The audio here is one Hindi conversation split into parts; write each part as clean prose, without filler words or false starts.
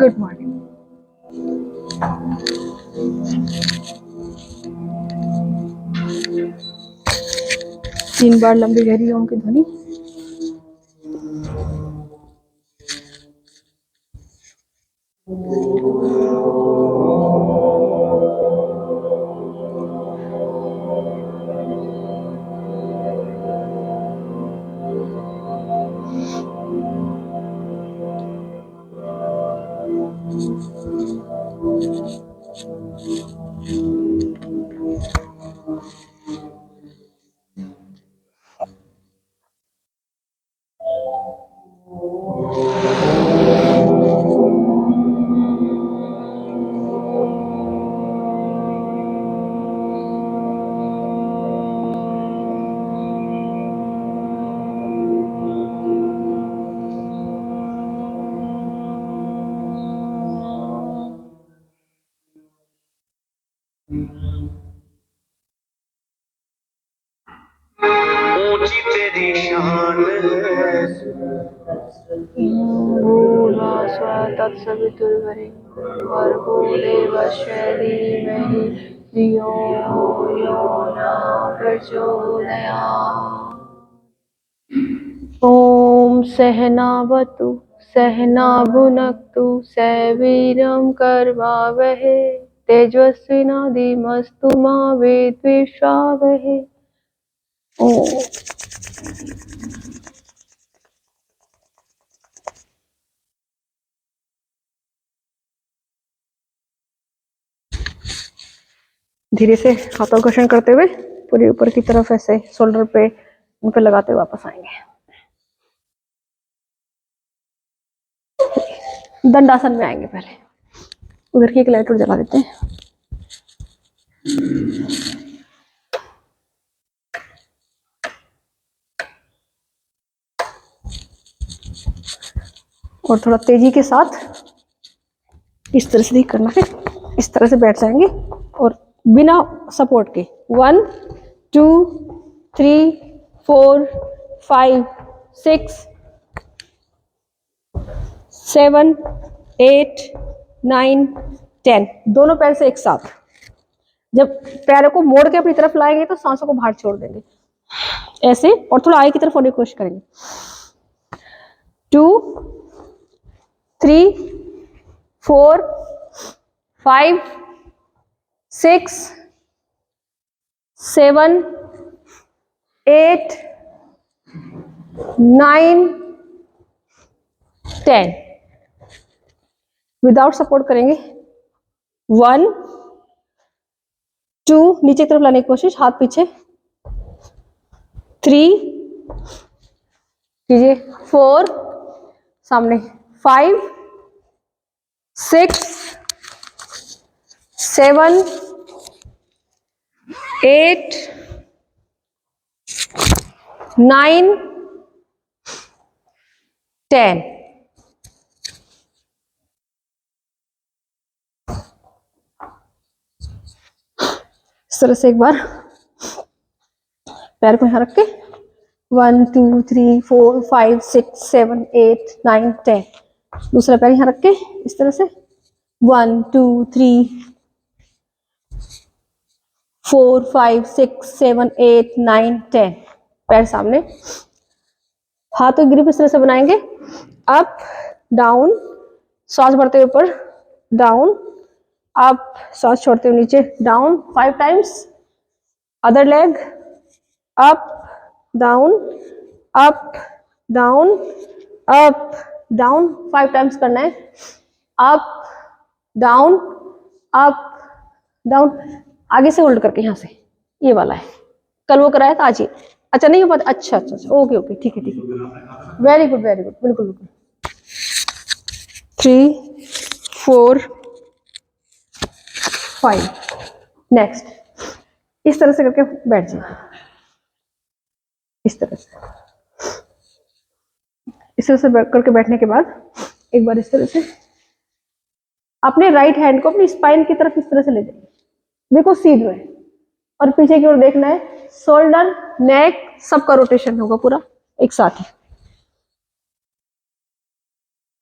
Good morning. तीन बार लंबी गहरी ओम की ध्वनि। ऊंची तेरी शान है। भर्गो देवस्य धीमहि धियो यो न प्रचोदयात्। ओम सहनावतु सहना भुनक्तु सवीर्यं कर्वावहै तेजस्विनाधीमस्तु मा विद्विषावहै। ओम धीरे से हाथों का घर्षण करते हुए पूरी ऊपर की तरफ ऐसे शोल्डर पे उन पे लगाते हुए वापस आएंगे। दंडासन में आएंगे। पहले उधर की एक लाइट और जला देते हैं। और थोड़ा तेजी के साथ इस तरह से नहीं करना है, इस तरह से बैठ जाएंगे और बिना सपोर्ट के 1 2 3 4 5 6 7 8 9 10 दोनों पैर से एक साथ। जब पैरों को मोड़ के अपनी तरफ लाएंगे तो सांसों को बाहर छोड़ देंगे ऐसे, और थोड़ा आगे की तरफ होने की कोशिश करेंगे। 2 3 4 5 6 7 8 9 10 विदाउट सपोर्ट करेंगे। 1 2 नीचे की तरफ लाने की कोशिश, हाथ पीछे। 3 कीजिए, 4 सामने, 5 6 7 8 9 10 इस तरह से एक बार पैर को यहां रख के 1 2 3 4 5 6 7 8 9 10 दूसरा पैर यहां रख के इस तरह से 1 2 3 4 5 6 7 8 9 10 पैर सामने, हाथ और ग्रिप इस तरह से बनाएंगे। अप डाउन, सांस भरते हुए ऊपर, डाउन अप, सांस छोड़ते हुए नीचे, down 5 times. Other leg, up down up down up down 5 times करना है। अप डाउन अप डाउन, आगे से होल्ड करके यहां से, ये वाला है, कल वो कराया था आज ही। अच्छा नहीं हो पाता, अच्छा अच्छा अच्छा, ओके ओके, ठीक है ठीक है, वेरी गुड बिल्कुल बिल्कुल। 3 4 5 नेक्स्ट, इस तरह से करके बैठ जाइए। इस तरह से करके बैठने के बाद एक बार इस तरह से अपने राइट हैंड को अपनी स्पाइन की तरफ इस तरह से ले जाइए, बिल्कुल सीध में, और पीछे की ओर देखना है। शोल्डर नेक सबका रोटेशन होगा पूरा एक साथ ही।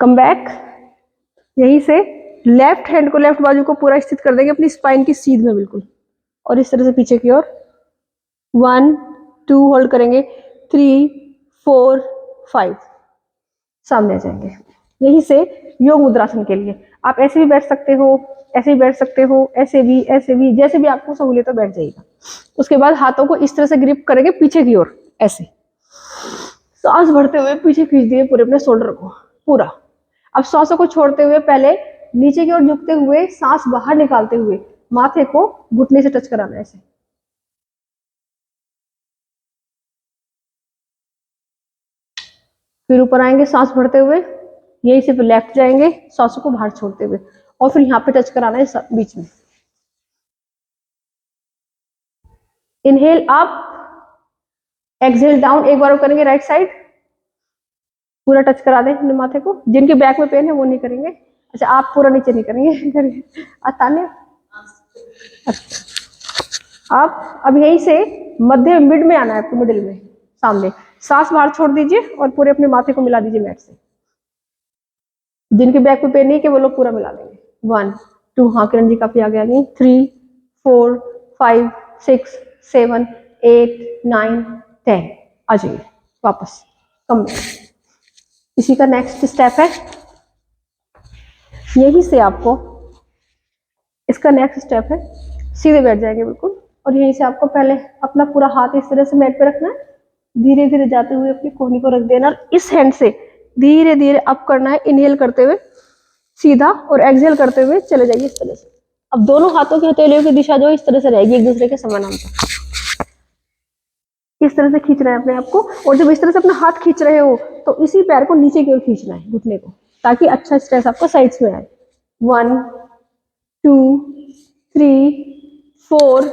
कम बैक, यहीं से लेफ्ट हैंड को, लेफ्ट बाजू को पूरा स्थित कर देंगे अपनी स्पाइन की सीध में बिल्कुल, और इस तरह से पीछे की ओर 1 2 होल्ड करेंगे, 3 4 5 सामने आ जाएंगे। यहीं से योग मुद्रासन के लिए आप ऐसे भी बैठ सकते हो, ऐसे भी बैठ सकते हो, ऐसे भी, जैसे भी आपको सहूलियत हो बैठ जाइएगा। उसके बाद हाथों को इस तरह से ग्रिप करेंगे पीछे की ओर, ऐसे सांस भरते हुए पीछे खींच दिए पूरे अपने शोल्डर को पूरा। अब सांसों को छोड़ते हुए पहले नीचे की ओर झुकते हुए सांस बाहर निकालते हुए माथे को घुटने से टच कराना है ऐसे। फिर ऊपर आएंगे सांस भरते हुए, यहीं से फिर लेफ्ट जाएंगे सांसों को बाहर छोड़ते हुए, और फिर यहाँ पे टच कराना है बीच में। इनहेल अप, एक्सहेल डाउन, एक बार करेंगे राइट साइड, पूरा टच करा दें अपने माथे को। जिनके बैक में पेन है वो नहीं करेंगे। अच्छा, आप पूरा नीचे नहीं करेंगे ताने। अच्छा, आप अब यहीं से मध्य मिड में आना है आपको, मिडिल में सामने, सांस बाहर छोड़ दीजिए और पूरे अपने माथे को मिला दीजिए मैट से। जिनके बैक में पेन नहीं कि वो लोग पूरा मिला लेंगे। 1 2, हाँ किरण जी काफी आगे आ गई। 3 4 5 6 7 8 9 10 आ जाइए वापस, कम। इसी का नेक्स्ट स्टेप है, यही से आपको इसका नेक्स्ट स्टेप है सीधे बैठ जाएंगे बिल्कुल, और यहीं से आपको पहले अपना पूरा हाथ इस तरह से मैट पे रखना है, धीरे धीरे जाते हुए अपनी कोहनी को रख देना, इस हैंड से धीरे धीरे अप करना है, इनहेल करते हुए सीधा और एक्सहेल करते हुए चले जाइए इस तरह से। अब दोनों हाथों की हथेलियों की दिशा जो इस तरह से रहेगी एक दूसरे के समानांतर, इस तरह से खींचना है अपने आप को। और जब इस तरह से अपना हाथ खींच रहे हो तो इसी पैर को नीचे की ओर खींचना है, घुटने को, ताकि अच्छा स्ट्रेस आपको साइड्स में आए। 1 2 3 4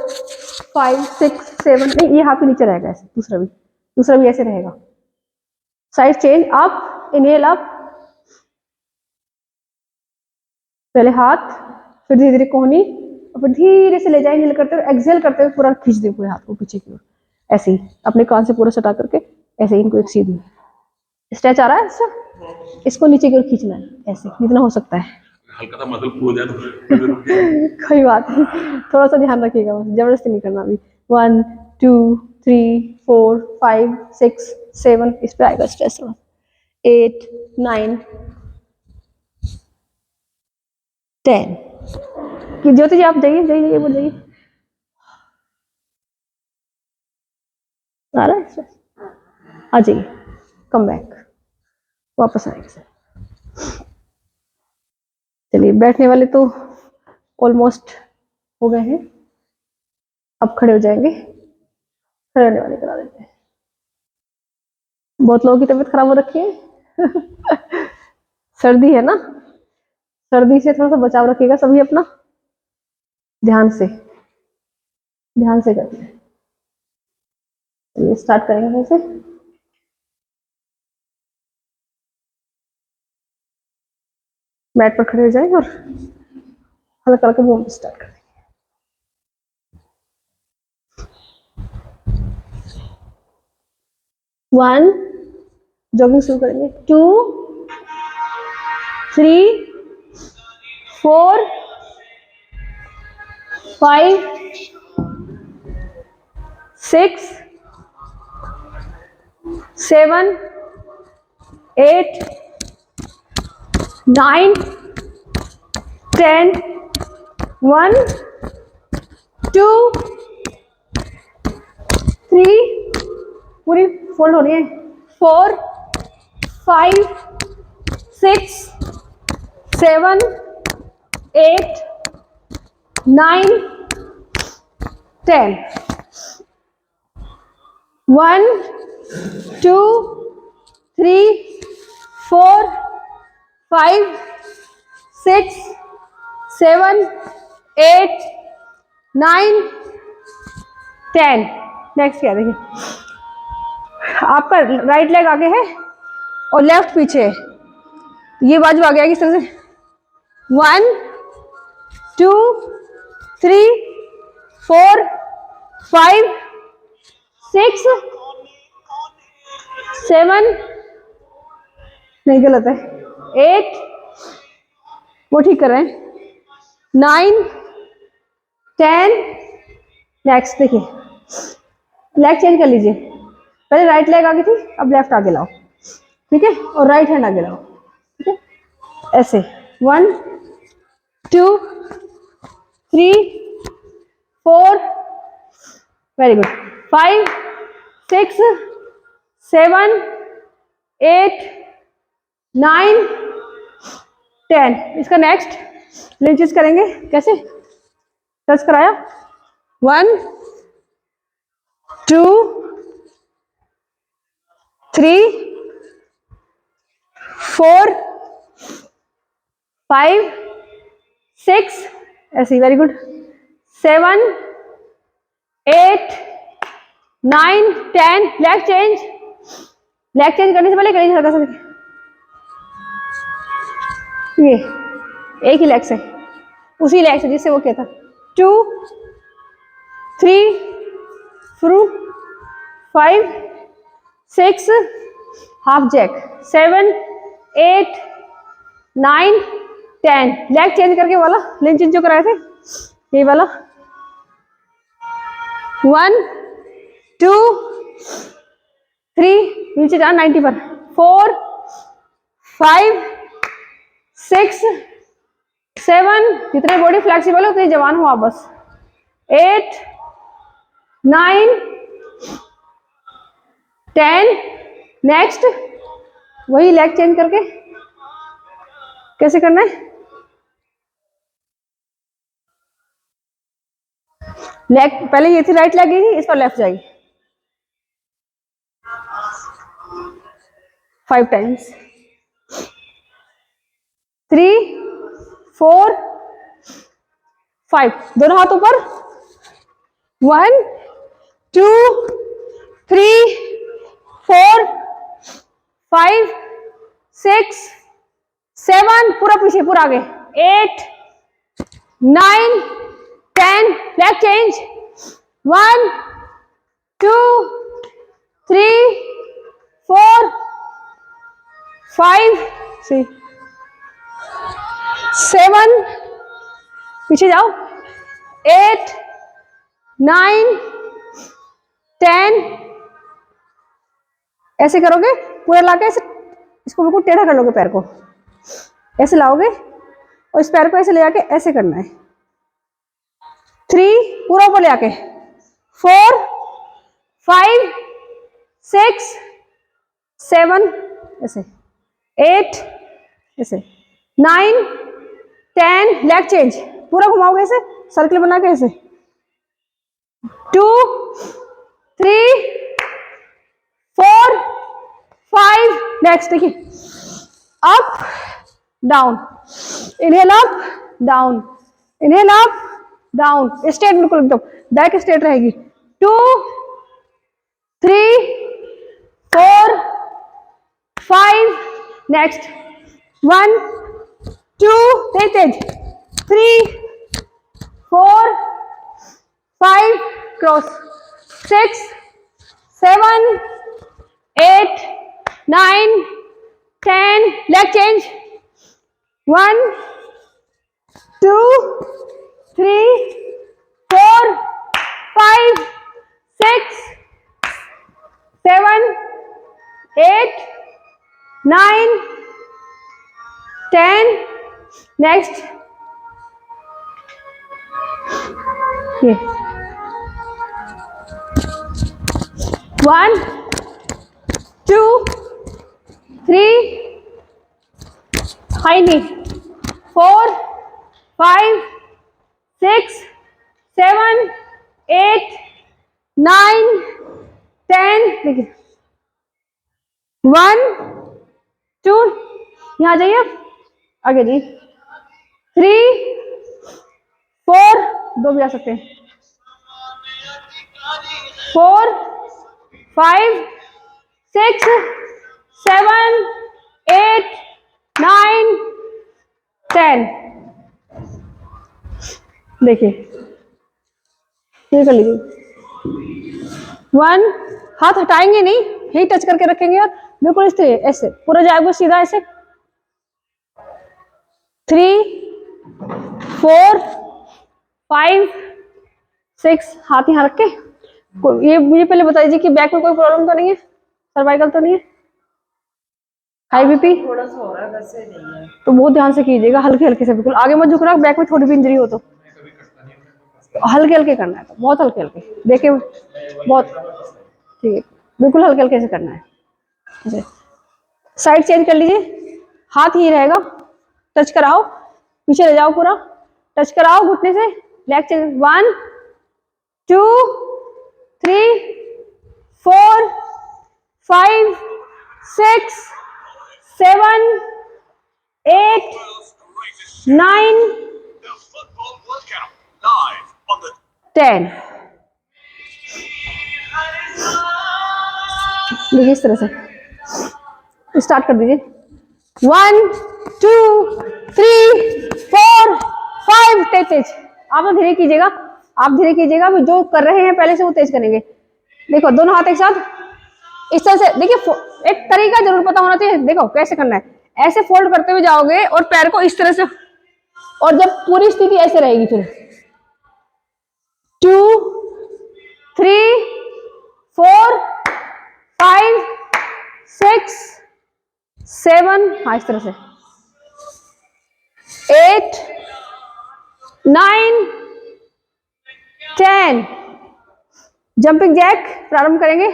5 6 7, नहीं ये हाथ भी नीचे रहेगा ऐसे, दूसरा भी ऐसे रहेगा। Side change, up, inhale up, पहले हाथ, फिर धीरे धीरे कोहनी, और फिर धीरे से ले जाए, इनहेल करते हुए एक्सहेल करते हुए पूरा खींच दे पूरे हाथ को पीछे की ओर, ऐसे ही अपने कान से पूरा सटा करके ऐसे ही इनको एक सीधी स्ट्रेच आ रहा है ऐसा, इसको नीचे की ओर खींचना है ऐसे जितना हो सकता है। हल्का सा मसल खो जाए तो कोई बात नहीं, थोड़ा सा ध्यान रखिएगा, बस जबरदस्ती नहीं करना अभी। 1 2 3 4 5 6 7, इस पे आएगा स्ट्रेस, 8 9 10। कि ज्योति जी आप जाइए जाइए जाइए, बोल जाइए, आ रहा है स्ट्रेस, आ जाइए, कम बैक, वापस आएंगे सर। चलिए, बैठने वाले तो ऑलमोस्ट हो गए हैं, अब खड़े हो जाएंगे, खड़े होने वाले करा देते हैं। बहुत लोगों की तबीयत खराब हो रखी है सर्दी है ना, सर्दी से थोड़ा सा बचाव रखिएगा सभी अपना, ध्यान से करते हैं। चलिए स्टार्ट करेंगे फिर से। मैट पर खड़े हो जाएंगे और हल्का हल्का मूव स्टार्ट करेंगे। 1, जॉगिंग शुरू करेंगे, 2 3 4 5 6 7 8 9 10, 1 2 3, पूरी फोल्ड हो रही है, 4 5 6 7 8 9 10, 1 2 3 4 5 6 7 8 9 10। नेक्स्ट क्या देखिए, आपका राइट लेग आगे है और लेफ्ट पीछे है, ये बाजू आ गया इस तरह से। 1 2 3 4 5 6 7, नहीं गलत है, 8 वो ठीक कर रहे हैं। 9 10 नेक्स्ट देखिए, लेग चेंज कर लीजिए। पहले राइट लेग आगे थी, अब लेफ्ट आगे लाओ, ठीक है, और राइट हैंड आगे लाओ, ठीक है, ऐसे 1 2 3 4 वेरी गुड 5 6 7 8 9 10। इसका नेक्स्ट लंचेस करेंगे, कैसे टच कराया 1 2 3 4 5 6 ऐसे, very good 7 8 9 10। Leg change, leg change करने से पहले कहीं हल्का सा देखिए, ये एक ही लेग से, उसी लेग से जिससे वो किया था। 2 3 4 5 6 हाफ जैक 7 8 9 10। लेग चेंज करके वाला लंचेस जो कराए थे, ये वाला 1 2 3 नीचे जाना 90 पर, 4 5 6 7, जितने बॉडी फ्लेक्सिबल है उतनी जवान हो आप बस, 8 9 10। नेक्स्ट वही लेग चेंज करके कैसे करना है, लेग पहले ये थी राइट लेग ही, इस पर लेफ्ट जाएगी 5 टाइम्स, 3 4 5, दोनों हाथ ऊपर, 1 2 3 4 5 6 7, पूरा पीछे पूरा आगे, 8 9 10। लेग चेंज 1 2 3 4 5 6 7, पीछे जाओ, 8 9 10। ऐसे करोगे पूरा लाके, ऐसे इसको बिल्कुल टेढ़ा कर लोगे, पैर को ऐसे लाओगे और इस पैर को ऐसे ले जाके ऐसे करना है। 3 पूरा ऊपर ले आके, 4 5 6 7 ऐसे, 8 ऐसे, 9 10। लेग चेंज पूरा घुमाओगे ऐसे, सर्कल बना के ऐसे, 2 3 4 5। नेक्स्ट देखिए, up down, inhale up down, inhale up down, straight बिल्कुल एकदम बैक स्ट्रेट रहेगी। 2 3 4 5। नेक्स्ट 1 2 तेज तेज, 3 4 5 क्रॉस, 6 7 8 9 10। Leg change 1 2 3 4 5 6 7 8 9 10। नेक्स्ट ये 1 2 3 हाई नी, 4 5 6 7 8 9 10। देखिए 1 2, यहाँ जाइए आगे जी, 3 4, 2 भी आ सकते हैं, 4 5 6 7 8 9 10। देखिए ये कर लीजिए, 1, हाथ हटाएंगे नहीं, यही टच करके रखेंगे और बिल्कुल इस तरह ऐसे पूरा जाएगा सीधा ऐसे, 3 4 5 6। हाथ यहाँ रख के ये मुझे पहले बता दीजिए कि बैक में कोई प्रॉब्लम तो नहीं है, सर्वाइकल तो नहीं है, हाई बीपी थोड़ा सा हो रहा है, वैसे नहीं है। तो बहुत ध्यान से कीजिएगा, हल्के हल्के से, बिल्कुल आगे मत झुकना, बैक में थोड़ी भी इंजरी हो तो हल्के हल्के करना है, तो बहुत हल्के हल्के देखिए, बहुत ठीक है, बिल्कुल हल्के हल्के से करना है। साइड चेंज कर लीजिए, हाथ ही रहेगा, टच कराओ, पीछे ले जाओ पूरा, टच कराओ घुटने से, लेग चेंज 1 2 3 4 5 6 7 8 9 10। देखिए इस तरह से स्टार्ट कर दीजिए, 1 2 3 4 5। तेज तेज आप तो धीरे कीजिएगा, आप धीरे कीजिएगा, जो कर रहे हैं पहले से वो तेज करेंगे। देखो दोनों हाथ एक साथ इस तरह से, देखिए एक तरीका जरूर पता होना चाहिए, देखो कैसे करना है, ऐसे फोल्ड करते हुए जाओगे और पैर को इस तरह से, और जब पूरी स्थिति ऐसे रहेगी फिर 2 3 4 5 6 7, हाँ इस तरह से 8 9 10। जंपिंग जैक प्रारंभ करेंगे।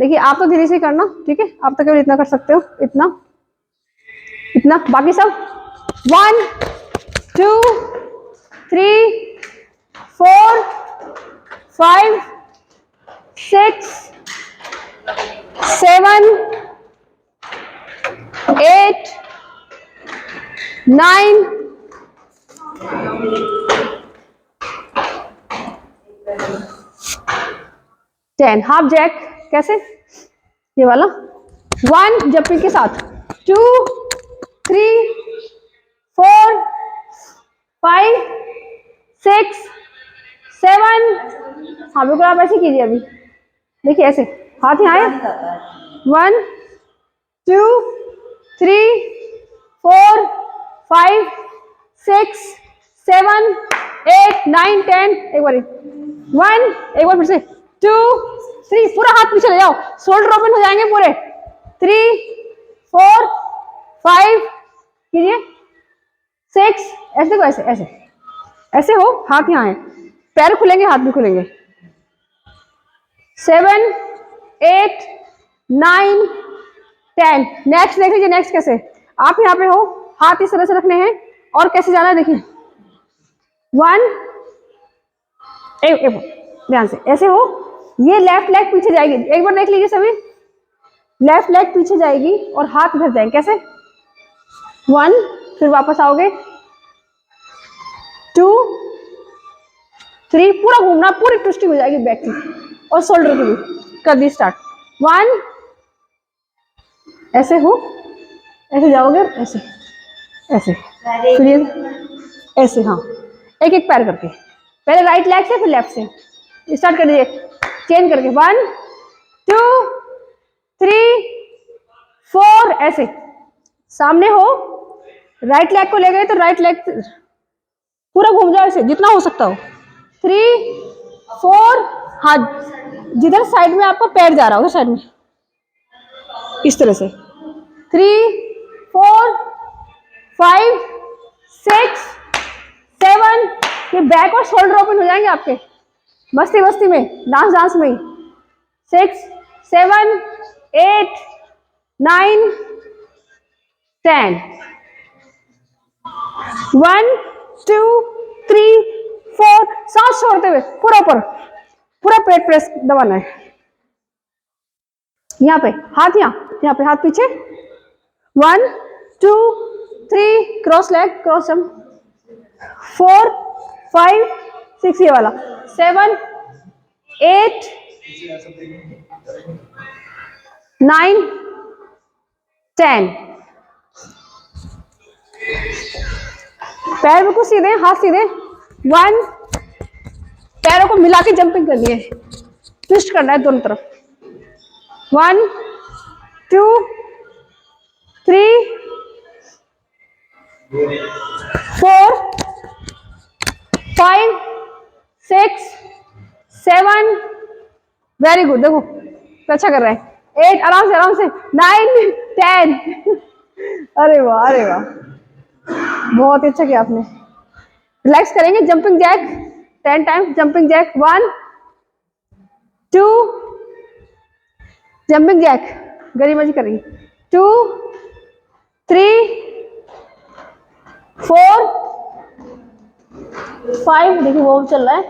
देखिए आप तो धीरे से करना, ठीक है, आप तो केवल इतना कर सकते हो, इतना इतना, बाकी सब 1 2 3 4 5 6 7 8 9 10। हाफ जैक कैसे, ये वाला 1 जंपिंग के साथ, 2 3 4 5 6 7। हाँ बिल्कुल आप ऐसे कीजिए, अभी देखिए ऐसे हाथ यहाँ आए, 1 2 3 4 5 6 7 8 9 10। एक बार 1, एक बार फिर से 2 3, पूरा हाथ पीछे ले जाओ, शोल्डर ओपन हो जाएंगे पूरे, 3 4 5 कीजिए 6। ऐसे देखो, ऐसे ऐसे ऐसे हो, हाथ यहाँ है, पैर खुलेंगे, हाथ भी खुलेंगे, 7 8 9 10। नेक्स्ट देख लीजिए, नेक्स्ट कैसे, आप यहाँ पे हो, हाथ इस तरह से रखने हैं, और कैसे जाना है देखिए, 1 एक ध्यान से ऐसे हो, ये लेफ्ट लेग पीछे जाएगी, एक बार देख लीजिए सभी, लेफ्ट लेग पीछे जाएगी और हाथ इधर जाएंगे, कैसे 1, फिर वापस आओगे 2 3, पूरा घूमना, पूरी ट्विस्टिंग हो जाएगी बैक की और शोल्डर की भी। कर दी स्टार्ट, 1 ऐसे हो, ऐसे जाओगे, ऐसे ऐसे, फिर ये ऐसे, हाँ एक एक पैर करके, पहले राइट लेग से फिर लेफ्ट से स्टार्ट कर दीजिए, चेंज करके 1 2 3 4। ऐसे सामने हो, राइट लेग को ले गए तो राइट लेग पूरा घूम जाओ, ऐसे जितना हो सकता हो, 3 4। हाँ जिधर साइड में आपका पैर जा रहा हो उधर साइड में, इस तरह से 3 4 5 6 7। ये बैक और शोल्डर ओपन हो जाएंगे आपके, मस्ती मस्ती में, डांस डांस में ही, 6 7 8 9 10। 1 2 3 4। सांस छोड़ते हुए पूरा ऊपर, पूरा पेट प्रेस दबाना है, यहाँ पे हाथ, यहाँ पे हाथ पीछे, 1 2 3 क्रॉस लेग, क्रॉस जंप, 4 5 6 ये वाला, 7 8 9 10। पैर बिल्कुल सीधे, हाथ सीधे, 1, पैरों को मिला के जंपिंग करनी है, ट्विस्ट करना है दोनों तरफ, 1 2 3 वेरी गुड, देखो अच्छा कर रहे हैं। 8, आराम से 9 10 अरे वाह अरे वाह, बहुत अच्छा किया आपने। रिलैक्स करेंगे, jumping jack 10 times, jumping jack 1 2, jumping jack Garima ji करेंगे 2 3 4 5, देखिए वो चल रहा है,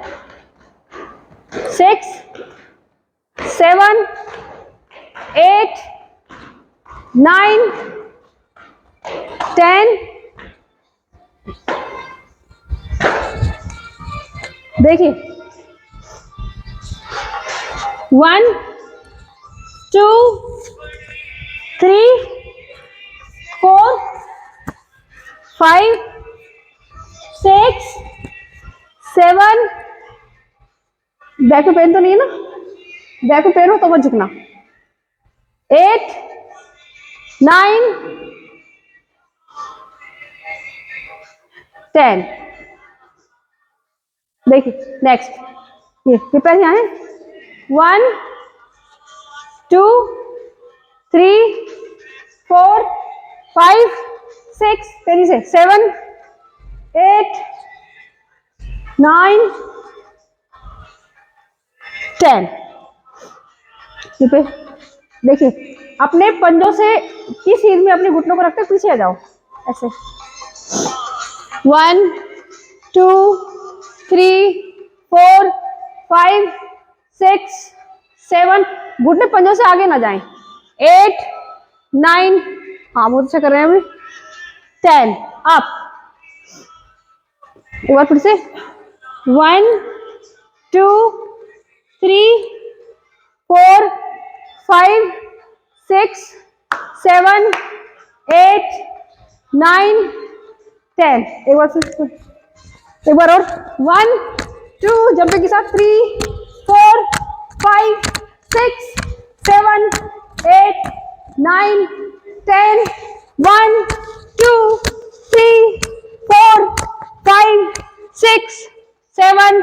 6 7 8 9 10, देखिए 1 2 3 4 5 6 7, बैक में पेन तो नहीं है ना, बैक में पेन हो तो मत झुकना, 8 9 10, देखिए नेक्स्ट, ये पैर यहाँ है, 1 2 3 4 5 6, तेजी से 7 8 9 10, पे देखिए अपने पंजों से किस चीज में अपने घुटनों को रखते हैं, पीछे आ जाओ ऐसे, 1 2 3 4 5 6 7, घुटने पंजों से आगे ना जाएं, 8 9, हाँ बहुत अच्छा कर रहे हैं अभी, 10 अप, एक बार फिर से 1 2 3 4 5 6 7 8 9 10, एक बार फिर, एक बार और, 1 2, जंपिंग के साथ 3 4 5 6 7 8 9 10, 1 2 3 4 5 6 7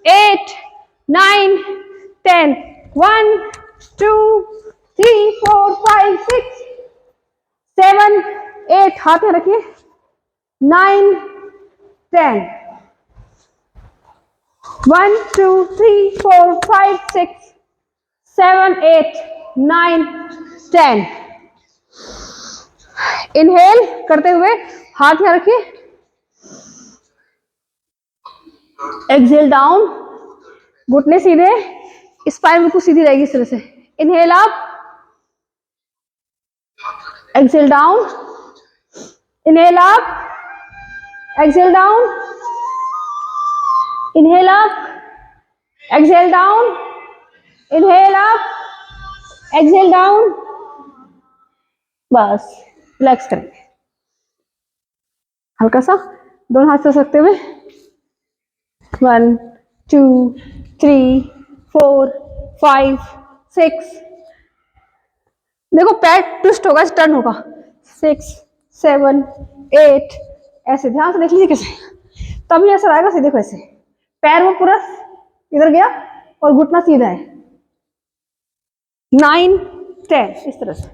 8 9 10, 1 2 3 4 5 6 7 8, हाथ में रखिए, 9 10, 1 2 3 4 5 6 7 8 9 10, इनहेल करते हुए हाथ यहाँ रखिए, एक्सेल डाउन, घुटने सीधे, स्पाइन बिल्कुल सीधी रहेगी इस तरह से, inhale up, exhale down, inhale up, exhale down, inhale up, exhale down, inhale up, exhale down, बस रिलैक्स करेंगे, हल्का सा दोनों हाथ से सकते हुए, 1 2 3 4 5 6, देखो पैर ट्विस्ट होगा, टर्न होगा, 6 7 8, ऐसे ध्यान से देख लीजिए कैसे, तभी ऐसा आएगा, सीधे को ऐसे, पैर वो पूरा इधर गया और घुटना सीधा है, 9 10, इस तरह से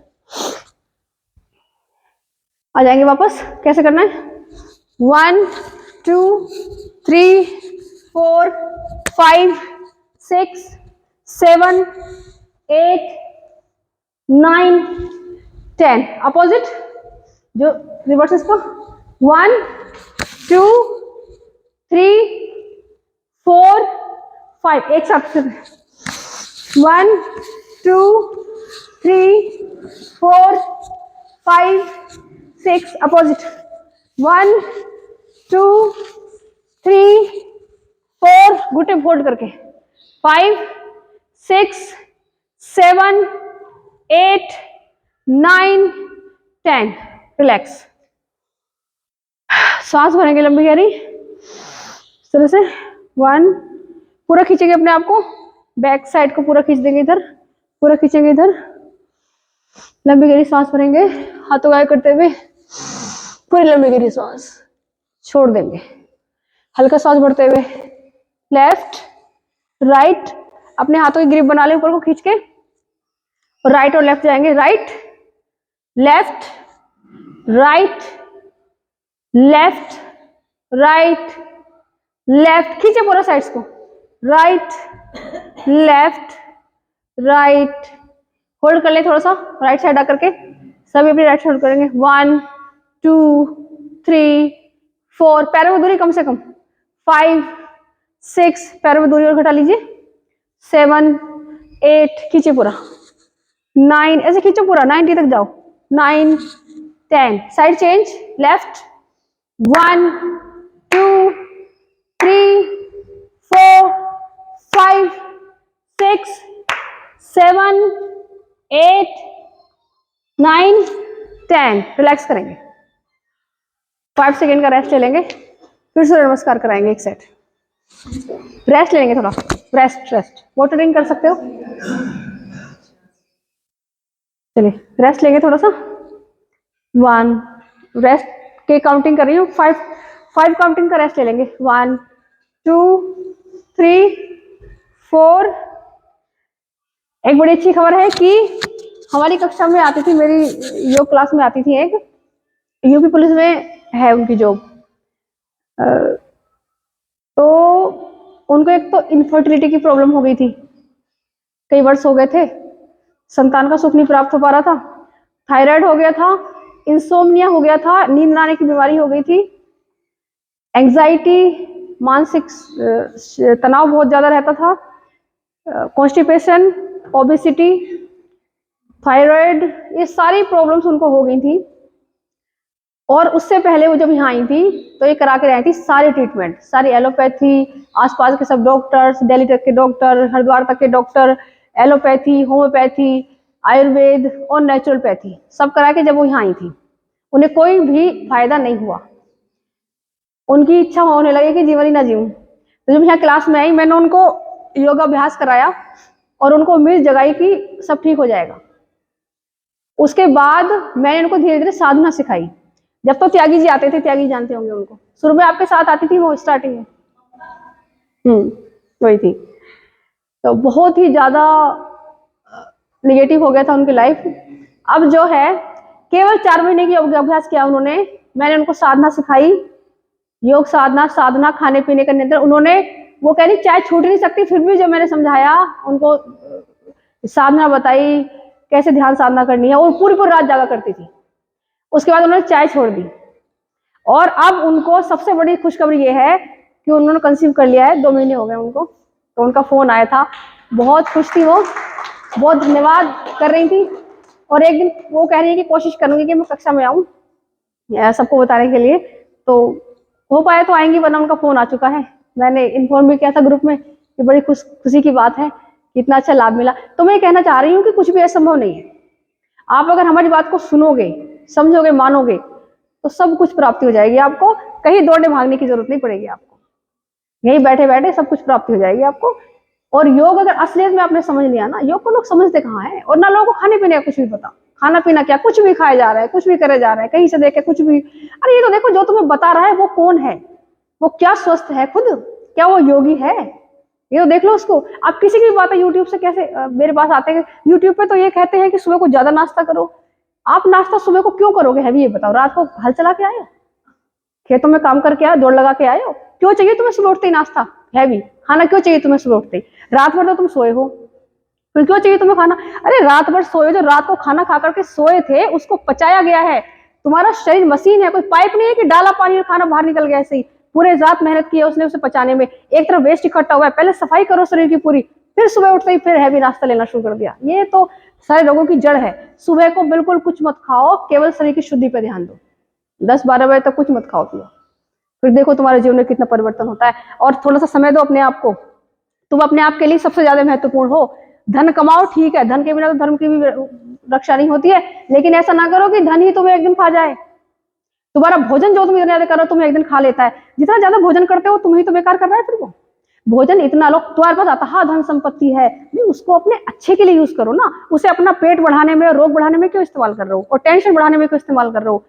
आ जाएंगे वापस, कैसे करना है, 1 2 3 4 5 6 7 8 9 10, अपोजिट जो रिवर्स इसको, 1 2 3 4 5, एक साथ से, 1 2 3 4 5 6, अपोजिट, 1 2 3 4, घुटने फोल्ड करके, 5 6 7 8 9 10, रिलैक्स, सांस भरेंगे लंबी गहरी इस तरह से, 1, पूरा खींचेंगे अपने आप को, बैक साइड को पूरा खींच देंगे, इधर पूरा खींचेंगे, इधर लंबी गहरी सांस भरेंगे, हाथों गाय करते हुए पूरी लंबी गहरी सांस छोड़ देंगे, हल्का सांस भरते हुए, लेफ्ट राइट अपने हाथों की ग्रिप बना ले ऊपर को खींच के, राइट और लेफ्ट जाएंगे, right left right left right left, खींचे पूरा साइड्स को, राइट लेफ्ट राइट, होल्ड कर ले थोड़ा सा, राइट साइड आकर के सभी अपनी राइट साइड करेंगे, 1 2 3 4, पैरों में दूरी कम से कम, 5 6, पैरों में दूरी और घटा लीजिए, 7 8, खींचे पूरा, 9, ऐसे खींचो पूरा 90 तक जाओ, 9 10, साइड चेंज, लेफ्ट, 1 2 3 4 5 6 7 8 9 10, रिलैक्स करेंगे, 5 सेकेंड का रेस्ट ले लेंगे, फिर सूर्य नमस्कार कराएंगे एक सेट, रेस्ट लेंगे थोड़ा, रेस्ट वाटरिंग कर सकते हो, चलिए रेस्ट लेंगे थोड़ा सा, 1, रेस्ट के काउंटिंग कर रही हूँ, 5 काउंटिंग का रेस्ट ले लेंगे, 1 2 3 4। एक बड़ी अच्छी खबर है कि हमारी कक्षा में आती थी, मेरी योग क्लास में आती थी एक, यूपी पुलिस में है उनकी जॉब, तो उनको एक तो इनफर्टिलिटी की प्रॉब्लम हो गई थी, कई वर्ष हो गए थे, संतान का सुख नहीं प्राप्त हो पा रहा था, थायराइड हो गया था, इंसोम्निया हो गया था, नींद ना आने की बीमारी हो गई थी, एंजाइटी, मानसिक तनाव बहुत ज्यादा रहता था, कॉन्स्टिपेशन, ओबेसिटी, थायराइड, ये सारी प्रॉब्लम्स उनको हो गई थी। और उससे पहले वो जब यहाँ आई थी तो ये करा के आई थी सारी ट्रीटमेंट, सारी एलोपैथी, आसपास के सब डॉक्टर्स, दिल्ली तक के डॉक्टर, हरिद्वार तक के डॉक्टर, एलोपैथी, होम्योपैथी, आयुर्वेद और नेचुरलपैथी सब करा के जब वो यहाँ आई थी, उन्हें कोई भी फायदा नहीं हुआ, उनकी इच्छा होने लगी कि जीवन ही ना जीऊं। तो जब यहाँ क्लास में आई मैंने उनको योगाभ्यास कराया और उनको उम्मीद जगाई कि सब ठीक हो जाएगा। उसके बाद मैंने उनको धीरे धीरे साधना सिखाई। जब तो त्यागी जी आते थे, त्यागी जानते होंगे उनको, शुरू में आपके साथ आती थी वो स्टार्टिंग में, वही थी। तो बहुत ही ज्यादा निगेटिव हो गया था उनकी लाइफ। अब जो है केवल 4 महीने की योगाभ्यास किया उन्होंने, मैंने उनको साधना सिखाई, योग साधना खाने पीने का नियंत्रण। उन्होंने, वो कह रही चाय छूट नहीं सकती, फिर भी जब मैंने समझाया उनको, साधना बताई कैसे ध्यान साधना करनी है, और पूरी रात जागा करती थी। उसके बाद उन्होंने चाय छोड़ दी और अब उनको सबसे बड़ी खुशखबरी ये है कि उन्होंने कंसीव कर लिया है, 2 महीने हो गए उनको। तो उनका फोन आया था, बहुत खुश थी वो, बहुत धन्यवाद कर रही थी। और एक दिन वो कह रही है कि कोशिश करूंगी कि मैं कक्षा में आऊं सबको बताने के लिए, तो हो पाए तो आएंगी, वरना उनका फोन आ चुका है। मैंने इन्फॉर्म भी किया था ग्रुप में कि बड़ी खुशी की बात है कि इतना अच्छा लाभ मिला। तो मैं कहना चाह रही हूँ कि कुछ भी असंभव नहीं है। आप अगर हमारी बात को सुनोगे, समझोगे, मानोगे तो सब कुछ प्राप्ति हो जाएगी आपको, कहीं दौड़ने भागने की जरूरत नहीं पड़ेगी आपको, यहीं बैठे बैठे सब कुछ प्राप्ति हो जाएगी आपको। और योग अगर असलियत में आपने समझ लिया ना, योग को लोग समझते कहाँ है, और ना लोगों को खाने पीने का कुछ भी पता, खाना पीना क्या, कुछ भी खाया जा रहा है, कुछ भी करे जा रहा है, कहीं से देखे कुछ भी। अरे ये तो देखो, जो तुम्हें बता रहा है वो कौन है, वो क्या स्वस्थ है खुद, क्या वो योगी है, ये तो देख लो उसको। आप किसी की भी बात है यूट्यूब से कैसे मेरे पास आते हैं, यूट्यूब पे तो ये कहते हैं कि सुबह को ज्यादा नाश्ता करो। आप नाश्ता सुबह को क्यों करोगे हैवी, ये बताओ। रात को हल चला के आए हो, खेतों में काम करके आए, दौड़ लगा के आए हो, क्यों चाहिए तुम्हें सुबह उठते ही नाश्ता हैवी खाना, क्यों चाहिए तुम्हें सुबह उठते ही? रात भर तो तुम सोए हो, फिर क्यों चाहिए तुम्हें खाना? अरे रात भर सोए, जो रात को खाना खा करके सोए थे उसको पचाया गया है। तुम्हारा शरीर मशीन है, कोई पाइप नहीं है कि डाला पानी और खाना बाहर निकल गया ऐसे ही। पूरे रात मेहनत की है उसने उसे पचाने में, एक तरफ वेस्ट इकट्ठा हुआ है। पहले सफाई करो शरीर की पूरी, फिर सुबह उठते ही फिर हैवी नाश्ता लेना शुरू कर दिया। ये तो सारे रोगों की जड़ है। सुबह को बिल्कुल कुछ मत खाओ, केवल शरीर की शुद्धि पर ध्यान दो। 10-12 बजे तक कुछ मत खाओ पियो, फिर देखो तुम्हारे जीवन में कितना परिवर्तन होता है। और थोड़ा सा समय दो अपने आप को, तुम अपने आप के लिए सबसे ज्यादा महत्वपूर्ण हो। धन कमाओ, ठीक है, धन के बिना तो धर्म की भी रक्षा नहीं होती है, लेकिन ऐसा ना करो कि धन ही तुम्हें एक दिन खा जाए। तुम्हारा भोजन जो तुम इतना ज्यादा करो तुम्हें एक दिन खा लेता है। जितना ज्यादा भोजन करते हो तुम्हें तो बेकार कर रहा है। फिर वो भोजन इतना लो, तुम्हारे पास अथाह धन संपत्ति है, नहीं उसको अपने अच्छे के लिए यूज करो ना। उसे अपना पेट बढ़ाने में, रोग बढ़ाने में क्यों इस्तेमाल कर रहे हो, और टेंशन बढ़ाने में क्यों इस्तेमाल कर रहे हो?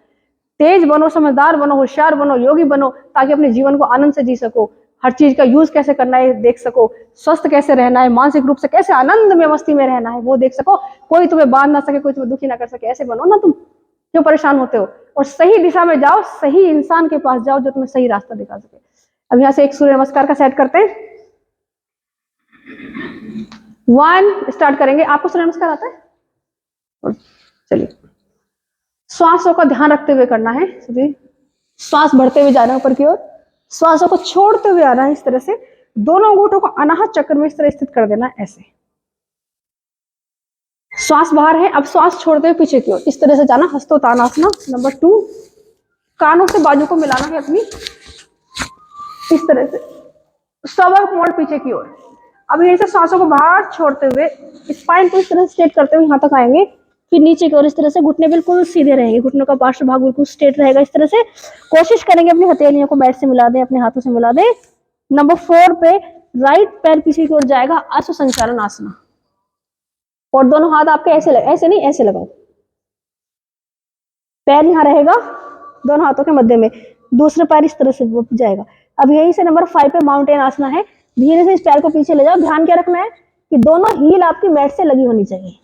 तेज बनो, समझदार बनो, होशियार बनो, योगी बनो, ताकि अपने जीवन को आनंद से जी सको। हर चीज का यूज कैसे करना है देख सको, स्वस्थ कैसे रहना है, मानसिक रूप से कैसे आनंद में मस्ती में रहना है वो देख सको, कोई तुम्हें बांध ना सके, कोई तुम्हें दुखी ना कर सके, ऐसे बनो ना तुम, क्यों परेशान होते हो। और सही दिशा में जाओ, सही इंसान के पास जाओ जो तुम्हें सही रास्ता दिखा सके। अब यहाँ से एक सूर्य नमस्कार का सेट करते हैं। 1 स्टार्ट करेंगे। आपको सूर्य नमस्कार आता है? चलिए, श्वासों का ध्यान रखते हुए करना है। श्वास बढ़ते हुए जाना है ऊपर की ओर, श्वासों को छोड़ते हुए आना है इस तरह से, दोनों अंगूठों को अनाहत चक्र में इस तरह स्थित कर देना है ऐसे। श्वास बाहर है, अब श्वास छोड़ते हुए पीछे की ओर इस तरह से जाना, हस्तोत्तानासना। नंबर 2, कानों से बाजू को मिलाना है अपनी इस तरह से, स्टमक मोड़ पीछे की ओर। अब यहीं से सांसों को बाहर छोड़ते हुए स्पाइन को इस तरह स्ट्रेट करते हुए यहाँ तक आएंगे, फिर नीचे की ओर इस तरह से, घुटने बिल्कुल सीधे रहेंगे, घुटनों का पार्श्व भाग बिल्कुल स्ट्रेट रहेगा इस तरह से। कोशिश करेंगे अपनी हथेलियों को मैट से मिला दें, अपने हाथों से मिला दें। नंबर 4 पे राइट पैर पीछे की ओर जाएगा, अश्व संचालन आसना, और दोनों हाथ आपके ऐसे नहीं, ऐसे लगाओ, पैर यहाँ रहेगा दोनों हाथों के मध्य में, दूसरा पैर इस तरह से जाएगा। अब यहीं से नंबर 5 पे माउंटेन आसना है, धीरे से इस पैर को पीछे ले जाओ। ध्यान क्या रखना है कि दोनों हील आपकी मैट से लगी होनी चाहिए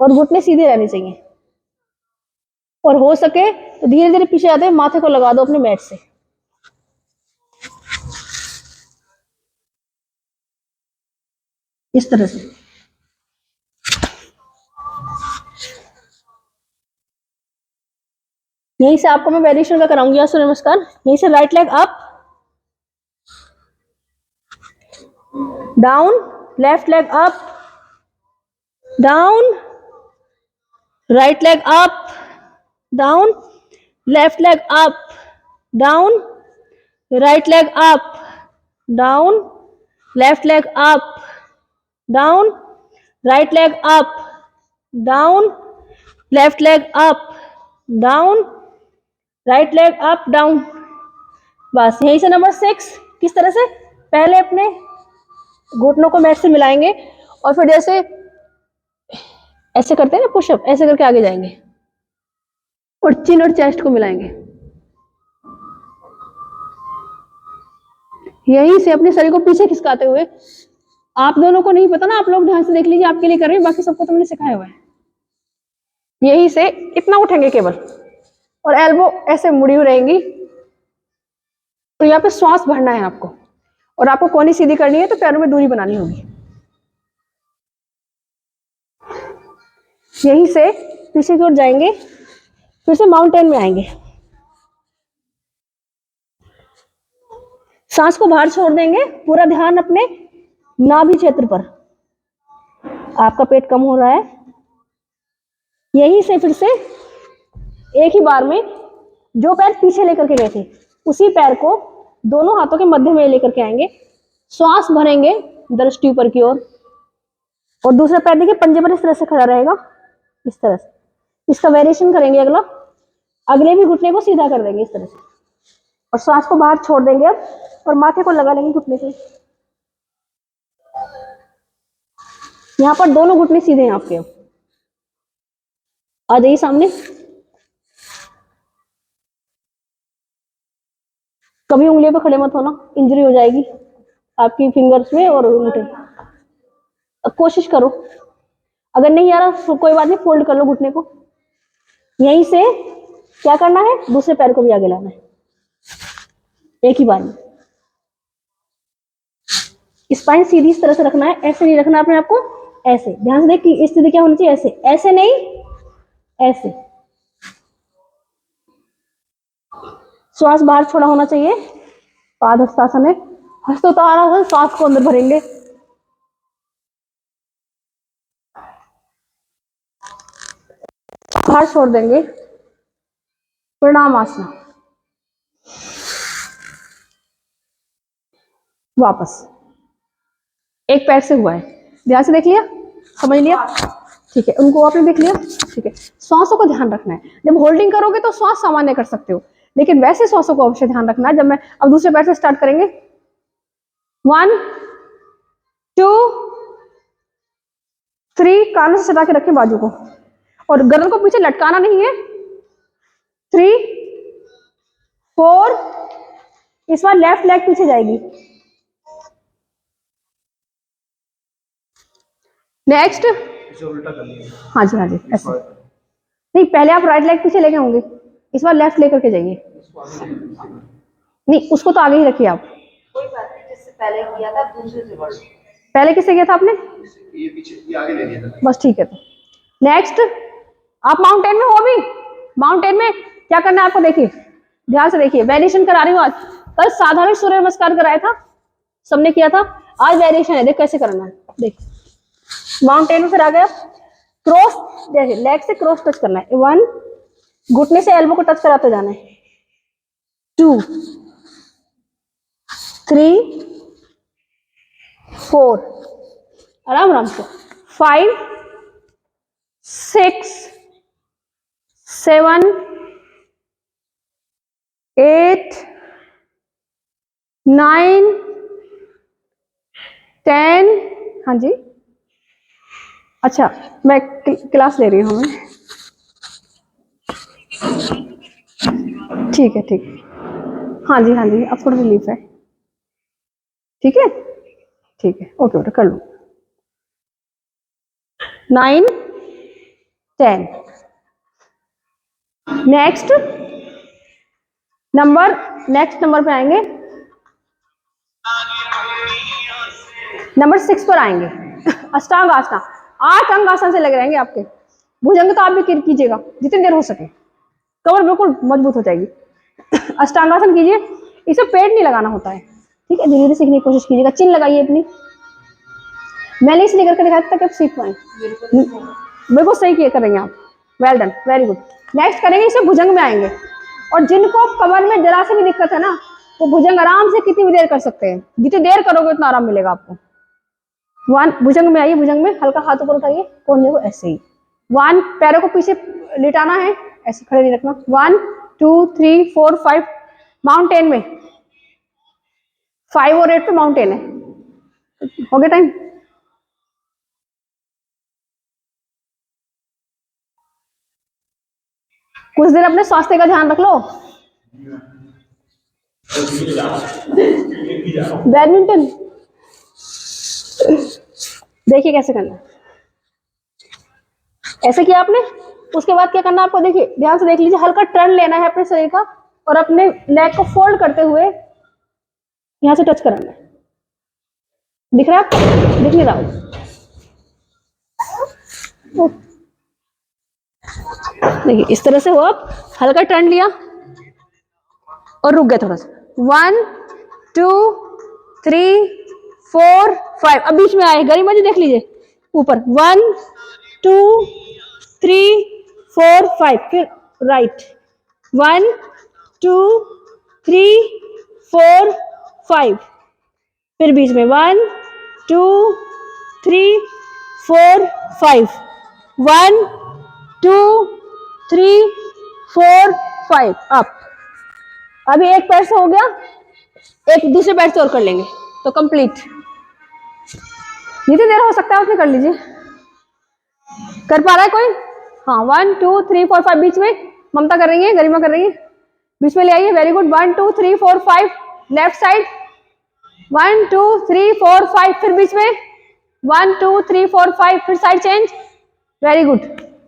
और घुटने सीधे रहने चाहिए, और हो सके तो धीरे धीरे पीछे आते माथे को लगा दो अपने मैट से। इस तरह से यहीं से आपको मैं वेरिएशन का कराऊंगी। सूर्य नमस्कार। यहीं से right leg up down, left leg up down, right leg up down, left leg up down, right leg up down, left leg up down, right leg up down, left leg up down, right leg up down. बस यहीं से नंबर 6 किस तरह से, पहले अपने घुटनों को मैट से मिलाएंगे और फिर जैसे ऐसे करते हैं ना पुशअप, ऐसे करके आगे जाएंगे और चिन और चेस्ट को मिलाएंगे। यहीं से अपने शरीर को पीछे खिसकाते हुए, आप दोनों को नहीं पता ना, आप लोग ध्यान से देख लीजिए, आपके लिए कर रहे हैं, बाकी सबको तो मैंने सिखाया हुआ है। यहीं से इतना उठेंगे केवल, और एल्बो ऐसे मुड़ी हुई रहेंगी, तो यहाँ पे श्वास भरना है आपको, और आपको कोहनी सीधी करनी है तो पैरों में दूरी बनानी होगी। यहीं से पीछे की ओर जाएंगे, फिर से माउंटेन में आएंगे, सांस को बाहर छोड़ देंगे, पूरा ध्यान अपने नाभि क्षेत्र पर। आपका पेट कम हो रहा है, यहीं से फिर से एक ही बार में जो पैर पीछे लेकर के गए थे उसी पैर को दोनों हाथों के मध्य में लेकर के आएंगे, श्वास भरेंगे दृष्टि ऊपर की ओर, और दूसरा पैर देखिए पंजे पर इस तरह से खड़ा रहेगा, इस तरह से। इसका वेरिएशन करेंगे। अगला, अगले भी घुटने को सीधा कर देंगे इस तरह से, और श्वास को बाहर छोड़ देंगे अब, और माथे को लगा लेंगे घुटने से। यहाँ पर दोनों घुटने सीधे हैं आपके। अब आ जाइए सामने, कभी उंगलियों पे खड़े मत होना, इंजरी हो जाएगी आपकी फिंगर्स में और अंगूठे। अब कोशिश करो, अगर नहीं आ रहा तो कोई बात नहीं, फोल्ड कर लो घुटने को। यहीं से क्या करना है, दूसरे पैर को भी आगे लाना है एक ही बार में। स्पाइन सीधी इस तरह से रखना है, ऐसे नहीं रखना अपने आपको, ऐसे। ध्यान से देख कि स्थिति क्या होनी चाहिए, ऐसे, ऐसे नहीं, ऐसे। श्वास बाहर छोड़ा होना चाहिए। पादहस्तासन है, हस्तोत्तानासन, श्वास को अंदर भरेंगे, बाहर छोड़ देंगे। प्रणाम आसना, वापस एक पैर से हुआ है, ध्यान से देख लिया, समझ लिया, ठीक है। उनको आपने देख लिया, ठीक है। श्वासों को ध्यान रखना है, जब होल्डिंग करोगे तो श्वास सामान्य कर सकते हो, लेकिन वैसे श्वासों को अवश्य ध्यान रखना है। जब मैं अब दूसरे पैर से स्टार्ट करेंगे, 1 2 3, कानों से सटा के रखें बाजू को, और गर्दन को पीछे लटकाना नहीं है। 3 4, इस बार लेफ्ट लेग पीछे जाएगी, नेक्स्ट, इसे उल्टा कर लिया। हाँ जी हाँ जी, ऐसे नहीं, पहले आप राइट लेग पीछे लेके होंगे, इस बार लेफ्ट लेकर के जाइए। नहीं, उसको तो आगे ही रखिए आप। कोई बात नहीं, जिससे पहले किया था दूसरे से बढ़। पहले किससे किया था आपने? ये पीछे, ये आगे ले लिया था। बस ठीक है। तो नेक्स्ट, आप माउंटेन में हो अभी। माउंटेन में क्या करना है आपको, देखिए ध्यान से देखिए, वेरिएशन करा रही हूँ आज। कल साधारण सूर्य नमस्कार कराया था, सबने किया था, आज वेरिएशन है, देख कैसे करना है। देख माउंटेन में फिर आ गया, क्रॉस, देखिए लेग से क्रॉस टच करना है, 1, घुटने से एल्बो को टच कराते जाना है, 2, 3, 4, आराम आराम से, 5, 6, 7, 8, 9, 10, हाँ जी, अच्छा मैं क्लास ले रही हूँ मैं, ठीक है ठीक है, हाँ जी हाँ जी, अब थोड़ा रिलीफ है, ठीक है ठीक है, ओके बेटा कर लो। 9, 10, नेक्स्ट नंबर पे आएंगे, नंबर 6 पर आएंगे। अष्टांग आसन, 8 अंग आसन से लगे रहेंगे आपके। भुजंग तो आप भी कीजिएगा जितनी देर हो सके, कमर बिल्कुल मजबूत हो जाएगी। अष्टांगासन कीजिए, इसे पेट नहीं लगाना होता है, ठीक है, धीरे धीरे सीखने की कोशिश कीजिएगा। चिन लगाइए अपनी, मैंने इसलिए करके दिखाया था कि आप सीख पाए। बिल्कुल सही किए करेंगे आप, well done, very good. Next करेंगे, इसे भुजंग में आएंगे, और जिनको कमर में जरा से भी दिक्कत है ना, वो भुजंग आराम से कितनी भी देर कर सकते हैं, जितनी देर करोगे उतना आराम मिलेगा आपको। 1, भुजंग में आइए, भुजंग में हल्का हाथ ऊपर उठाइए, कोहनी को ऐसे ही। 1, पैरों को पीछे लिटाना है, ऐसे खड़े नहीं रखना। 1, 2, 3, 4, 5, माउंटेन में 5 और 8 पे माउंटेन है। हो गया टाइम, कुछ देर अपने स्वास्थ्य का ध्यान रख लो। बैडमिंटन देखिए कैसे करना है, ऐसे किया आपने, उसके बाद क्या करना है आपको, देखिए ध्यान से देख लीजिए, हल्का टर्न लेना है अपने शरीर का, और अपने लेग को फोल्ड करते हुए यहां से टच कराना है। दिख रहा है आपको, दिख नहीं रहा हो, देखिए इस तरह से हो, आप हल्का टर्न लिया और रुक गए थोड़ा सा। 1, 2, 3, 4, 5, अब बीच में आए, गरिमा जी देख लीजिए ऊपर, 1, 2, 3, 4, 5, फिर राइट, 1, 2, 3, 4, 5, फिर बीच में 1, 2, 3, 4, 5, 1, 2, 3, 4, 5, अप। अभी एक पैर से हो गया, एक दूसरे पैर से और कर लेंगे तो कंप्लीट, जितनी देर हो सकता है उतनी कर लीजिए। कर पा रहा है कोई? हाँ, 1, 2, 3, 4, 5, बीच में ममता कर रही है, गरिमा कर रही है, बीच में ले आइए, वेरी गुड। 1, 2, 3, 4, 5, लेफ्ट साइड, 1, 2, 3, 4, 5, फिर बीच में 1, 2, 3, 4, 5, फिर side change, very good.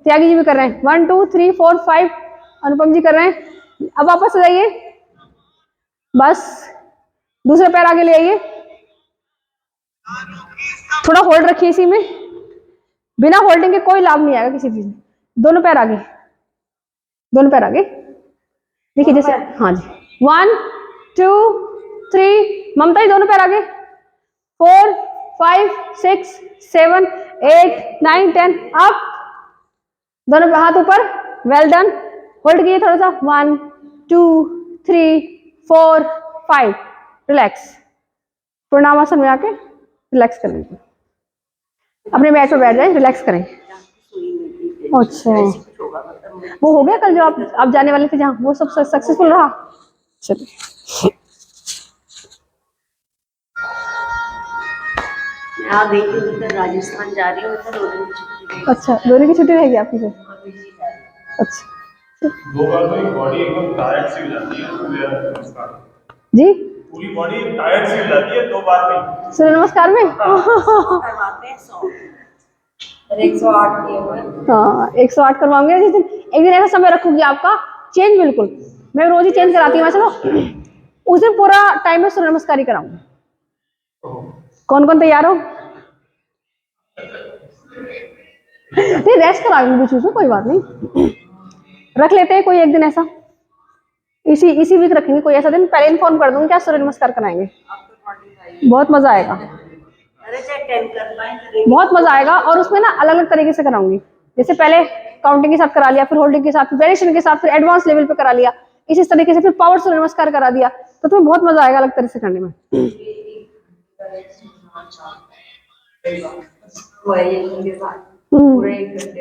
Tyagi ji भी कर रहे हैं, 1, 2, 3, 4, 5, अनुपम जी कर रहे हैं। अब वापस आ जाइए, बस दूसरा पैर आगे ले आइए, थोड़ा होल्ड रखिए इसी में, बिना होल्डिंग के कोई लाभ नहीं आएगा किसी चीज में। दोनों पैर आगे, दोनों पैर आगे, देखिए जैसे, हाँ जी, 1, 2, 3, ममता जी दोनों पैर आगे, 4, 5, 6, 7, 8, 9, 10, अप, दोनों हाथ ऊपर, वेल डन। होल्ड कीजिए थोड़ा सा, 1, 2, 3, 4, 5, रिलैक्स। प्रणामासन में आके रिलैक्स कर लीजिए, अपने मैट पर बैठ जाए, रिलैक्स करें। अच्छा, वो हो गया कल जो आप जाने वाले थे जहाँ, वो सब सक्सेसफुल रहा? चलिए, हाँ देखिए, उधर राजस्थान जा रही हूँ, उधर 2 दिन की छुट्टी। अच्छा, 2 दिन की छुट्टी रहेगी आपकी फिर? अच्छा, 2 बार में बॉडी एकदम टायर्ड सी हो जाती है जी, पूरी बॉडी टायर्ड सी हो जाती है 2 बार में सूर्य नमस्कार में। करवाते हैं 100। अरे 108 किए हुए। हाँ 108 करवाऊंगी जिस दिन। एक दिन ऐसा समय रखूंगी आपका चेंज, बिल्कुल मैं रोज ही चेंज कराती हूँ वैसे तो। उस दिन पूरा टाइम में सूर्य नमस्कार ही कराऊंगी। कौन कौन तैयार हो? नहीं रेस्ट कराऊंगी बीच में, कोई बात नहीं, रख लेते हैं कोई एक दिन ऐसा, इसी वीक रखेंगे कोई ऐसा दिन, पहले इन्फॉर्म कर दूंगी क्या सूर्य नमस्कार कराएंगे। बहुत मजा आएगा, अरे चाहे 10 कर पाए। बहुत मजा आएगा। और उसमें ना अलग अलग तरीके से कराऊंगी, जैसे पहले काउंटिंग के साथ करा लिया, फिर होल्डिंग के साथ, फिर वेरिएशन के साथ, फिर एडवांस लेवल पे करा लिया, इसी तरीके से फिर पावर सूर्य नमस्कार करा दिया, तो तुम्हें बहुत मजा आएगा अलग तरह से करने में।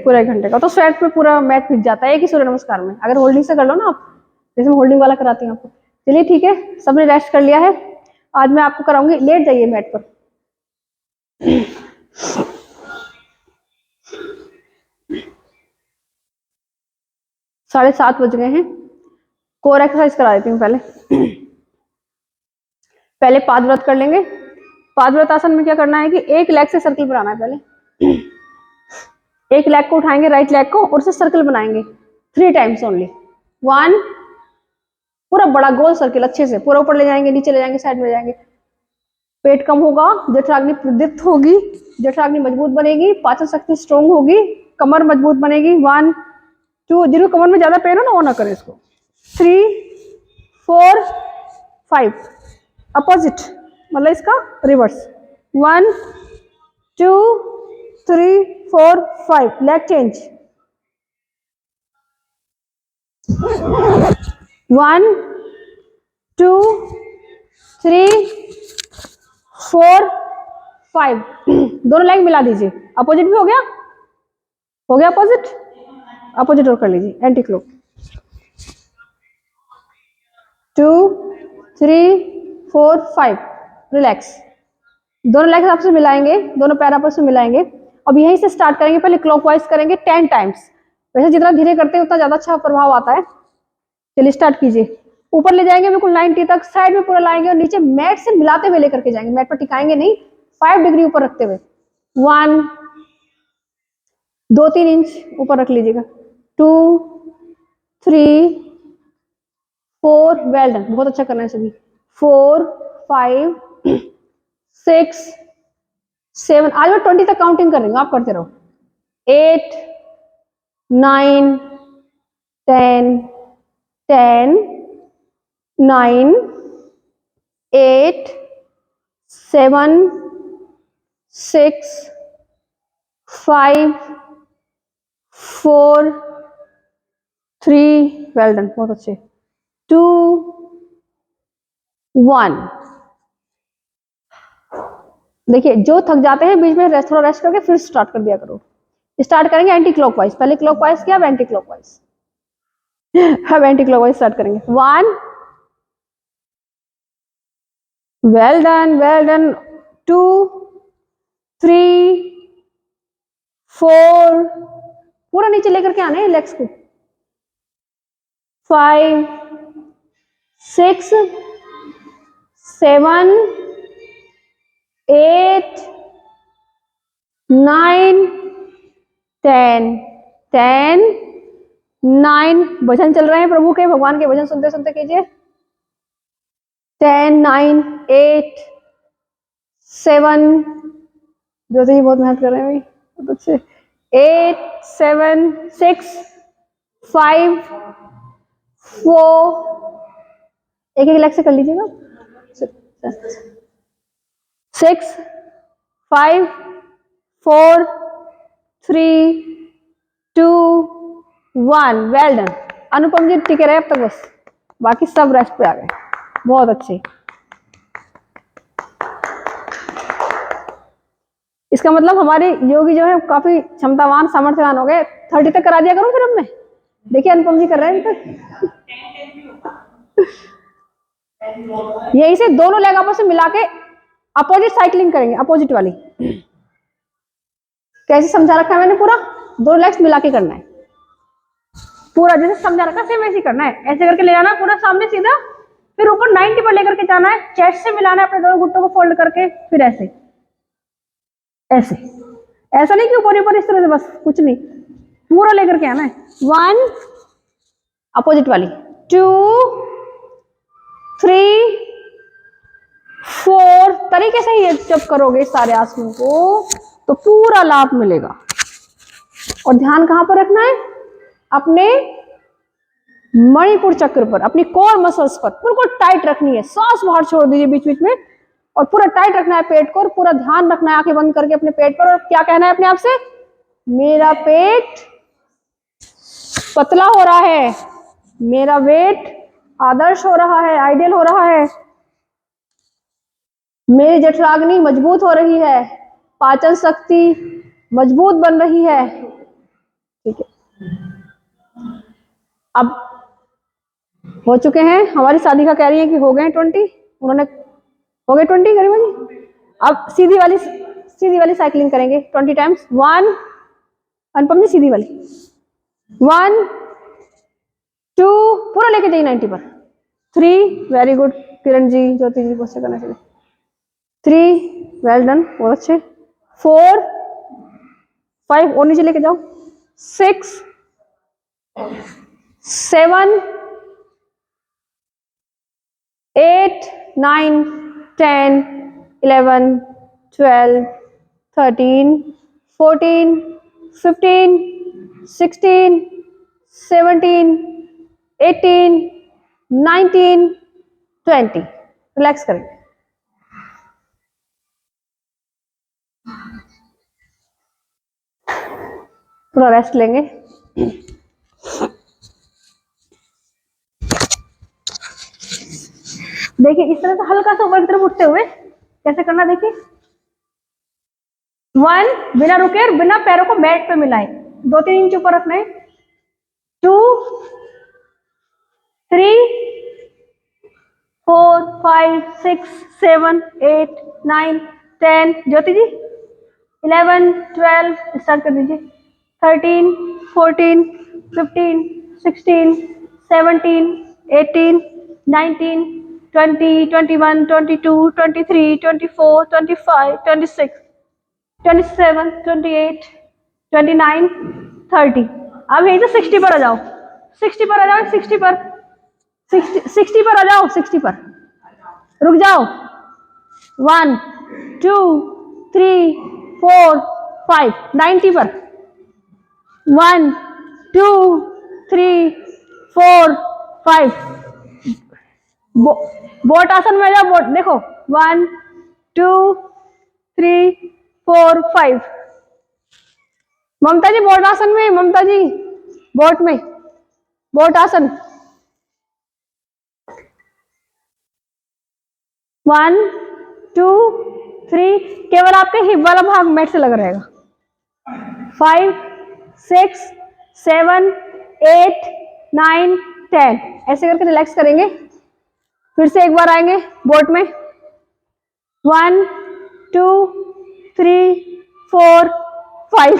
पूरा 1 घंटे का तो स्वेट में पूरा मैट भीग जाता है एक ही सूर्य नमस्कार में, अगर होल्डिंग से कर लो ना आप, जैसे मैं होल्डिंग वाला कराती हूँ आपको। चलिए ठीक है, सबने रेस्ट कर लिया है, आज मैं आपको कराऊंगी, लेट जाइए मैट पर। 7:30 बज गए हैं, कोर एक्सरसाइज करा देती हूँ पहले पादव्रत कर लेंगे। पादव्रत आसन में क्या करना है कि एक लेग से सर्कल बनाना है, पहले एक लेग को उठाएंगे, राइट लेग को, और उसे सर्कल बनाएंगे 3 टाइम्स ओनली। 1, पूरा बड़ा गोल सर्कल अच्छे से, पूरा ऊपर ले जाएंगे, नीचे ले जाएंगे, साइड में ले जाएंगे। पेट कम होगा, जठराग्नि प्रदीप्त होगी, जठराग्नि मजबूत बनेगी, पाचन शक्ति स्ट्रोंग होगी, कमर मजबूत बनेगी। 1 2, जिनको कमर में ज्यादा पेन हो ना वो ना करें इसको। 3 4 5, अपोजिट मतलब इसका रिवर्स। 1 2 3 4 5, leg change. 1 2 3 4 5, दोनों लेग मिला दीजिए, अपोजिट भी हो गया, अपोजिट, अपोजिट और कर लीजिए, एंटी क्लॉक। 2 3 4 5, रिलैक्स, दोनों लेग आपस में मिलाएंगे, दोनों पैर आपस में मिलाएंगे। अब यहीं से स्टार्ट करेंगे, पहले क्लॉकवाइज करेंगे 10 टाइम्स, वैसे जितना धीरे करते हैं उतना ज्यादा अच्छा प्रभाव आता है। चलिए स्टार्ट कीजिए, ऊपर ले जाएंगे बिल्कुल 90 तक, साइड में पूरा लाएंगे और नीचे मैट से मिलाते हुए लेकर के जाएंगे, मैट पर टिकाएंगे नहीं, 5 डिग्री ऊपर रखते हुए। 1 2-3 इंच ऊपर रख लीजिएगा। 2 3 4, वेल डन, बहुत अच्छा करना है सभी। 4 5 6 7, आज मैं 20 तक काउंटिंग कर रही हूँ, आप करते रहो। 8 9 10 10 9 8 7 6 5 4 3, वेल डन, बहुत अच्छे। 2 1, देखिए जो थक जाते हैं बीच में रेस्ट, थोड़ा रेस्ट करके फिर स्टार्ट कर दिया करो। स्टार्ट करेंगे एंटी क्लॉकवाइज, पहले क्लॉकवाइज किया, अब एंटी क्लॉकवाइज, अब एंटी क्लॉकवाइज स्टार्ट करेंगे। 1, वेल डन, वेल डन। 2 3 4, पूरा नीचे लेकर के आना है लेग्स को। 5 6 7 8 9 10 10 9, भजन चल रहे हैं प्रभु के, भगवान के भजन सुनते सुनते कीजिए। 10 9 8 7, ज्योति जी बहुत मेहनत कर रहे हैं, बहुत अच्छे। 8 7 6 5 4, एक एक लेग से कर लीजिएगा। 6 5 4 3 2 1, वेल डन। अनुपम जी टिके रहे अब तक बस, बाकी सब रेस्ट पे आ गए, बहुत अच्छे। इसका मतलब हमारे योगी जो है काफी क्षमतावान, सामर्थ्यवान हो गए। 30 तक करा दिया करूं फिर अब मैं, देखिए अनुपम जी कर रहे हैं तक। यही से दोनों लेग आपस में मिला के अपोजिट साइकिलिंग करेंगे, अपोजिट वाली। कैसे समझा रखा है मैंने पूरा, दोनों लेग्स मिला के करना है पूरा, जैसे समझा रखा सेम वैसे करना है। ऐसे करके ले जाना पूरा सामने सीधा, फिर ऊपर 90 पर लेकर के जाना है, चेस्ट से मिलाना है अपने दोनों घुटनों को फोल्ड करके, फिर ऐसे ऐसे ऐसा नहीं कि ऊपर ऊपर इस तरह से, बस कुछ नहीं, पूरा लेकर के आना है। 1 अपोजिट वाली, 2 3 4 तरीके से ये जब करोगे सारे आसनों को तो पूरा लाभ मिलेगा। और ध्यान कहां पर रखना है? अपने मणिपुर चक्र पर, अपनी कोर मसल्स पर बिल्कुल टाइट रखनी है। सांस बाहर छोड़ दीजिए बीच बीच में और पूरा टाइट रखना है पेट को, और पूरा ध्यान रखना है आंखें बंद करके अपने पेट पर। और क्या कहना है अपने आप से? मेरा पेट पतला हो रहा है, मेरा वेट आदर्श हो रहा है, आइडियल हो रहा है, मेरी जठराग्नि मजबूत हो रही है, पाचन शक्ति मजबूत बन रही है। ठीक है, अब हो चुके हैं, हमारी साधिका कह रही है कि हो गए 20, उन्होंने हो गए 20 गरिमा जी। अब सीधी वाली साइकिलिंग करेंगे 20 टाइम्स। 1 अनुपम जी सीधी वाली, 1 2 पूरा लेके जाइए 90 पर, 3 वेरी गुड किरण जी, ज्योति जी को से करना चाहिए, 3 वेल डन, बहुत अच्छे, 4 5 और नीचे लेके जाओ, 6 7 8 9 10 11 12 13 14 15 16 17 18 19 20। रिलैक्स करेंगे। थोड़ा रेस्ट लेंगे। देखिए इस तरह से हल्का सा ऊपर की तरफ उठते हुए कैसे करना, देखिए 1 बिना रुके और बिना पैरों को मैट पे मिलाए 2-3 इंच ऊपर रखना है, 2 3 4 5 6 7 8 9 10, ज्योति जी 11 12 स्टार्ट कर दीजिए, 13 14 15 16 17 18 19 20 21 22 23 24 25 26 27 28 29 30। अब यहीं से 60 पर आ जाओ, 60 पर आ जाओ, 60 पर 60 पर आ जाओ, 60 पर रुक जाओ, 1 2 3 4 5 90 पर, 1 2 3 4 5 बोट आसन में जाओ, बोट देखो 1 2 3 4 5। ममता जी बोट आसन में, ममता जी बोट में, बोट आसन 1 2 3, केवल आपके हिप वाला भाग मैट से लगा रहेगा, 5 6 7 8 9 10 ऐसे करके रिलैक्स करेंगे। फिर से एक बार आएंगे बोट में, 1 2 3 4 5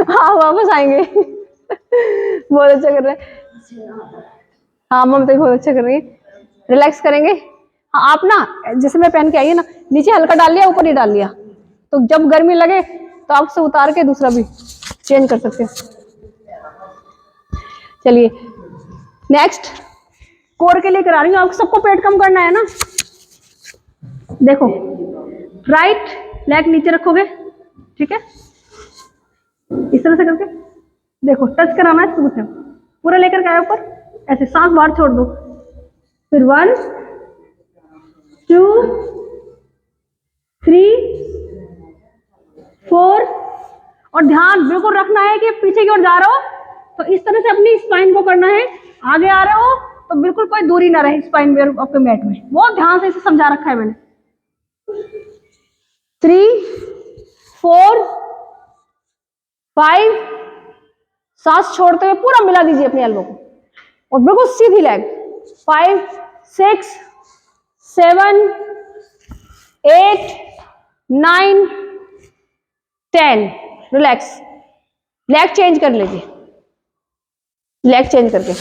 हाँ वापस आएंगे बहुत अच्छा कर रहे हैं। हाँ ममता बहुत अच्छा कर रही है, रिलैक्स करेंगे। हाँ आप ना जैसे मैं पहन के आई है ना, नीचे हल्का डाल लिया, ऊपर ही डाल लिया, तो जब गर्मी लगे तो आप से उतार के दूसरा भी चेंज कर सकते हैं। चलिए नेक्स्ट कोर के लिए करा रही हूँ, आपको सबको पेट कम करना है ना। देखो राइट लेग नीचे रखोगे, ठीक है, इस तरह से करके देखो, टच कराना है इसको, पूरा लेकर के आए ऊपर, ऐसे सांस बाहर छोड़ दो, फिर 1 2 3 4 और ध्यान बिल्कुल रखना है कि पीछे की ओर जा रहे हो तो इस तरह से अपनी स्पाइन को करना है, आगे आ रहे हो तो बिल्कुल कोई दूरी ना रहे स्पाइन में आपके मैट में, बहुत ध्यान से इसे समझा रखा है मैंने। 3 4 5 सांस छोड़ते हुए पूरा मिला दीजिए अपने एल्बो को और बिल्कुल सीधी लेग, 5 6 7 8 9 10 रिलैक्स, लेग चेंज कर लीजिए, लेग चेंज करके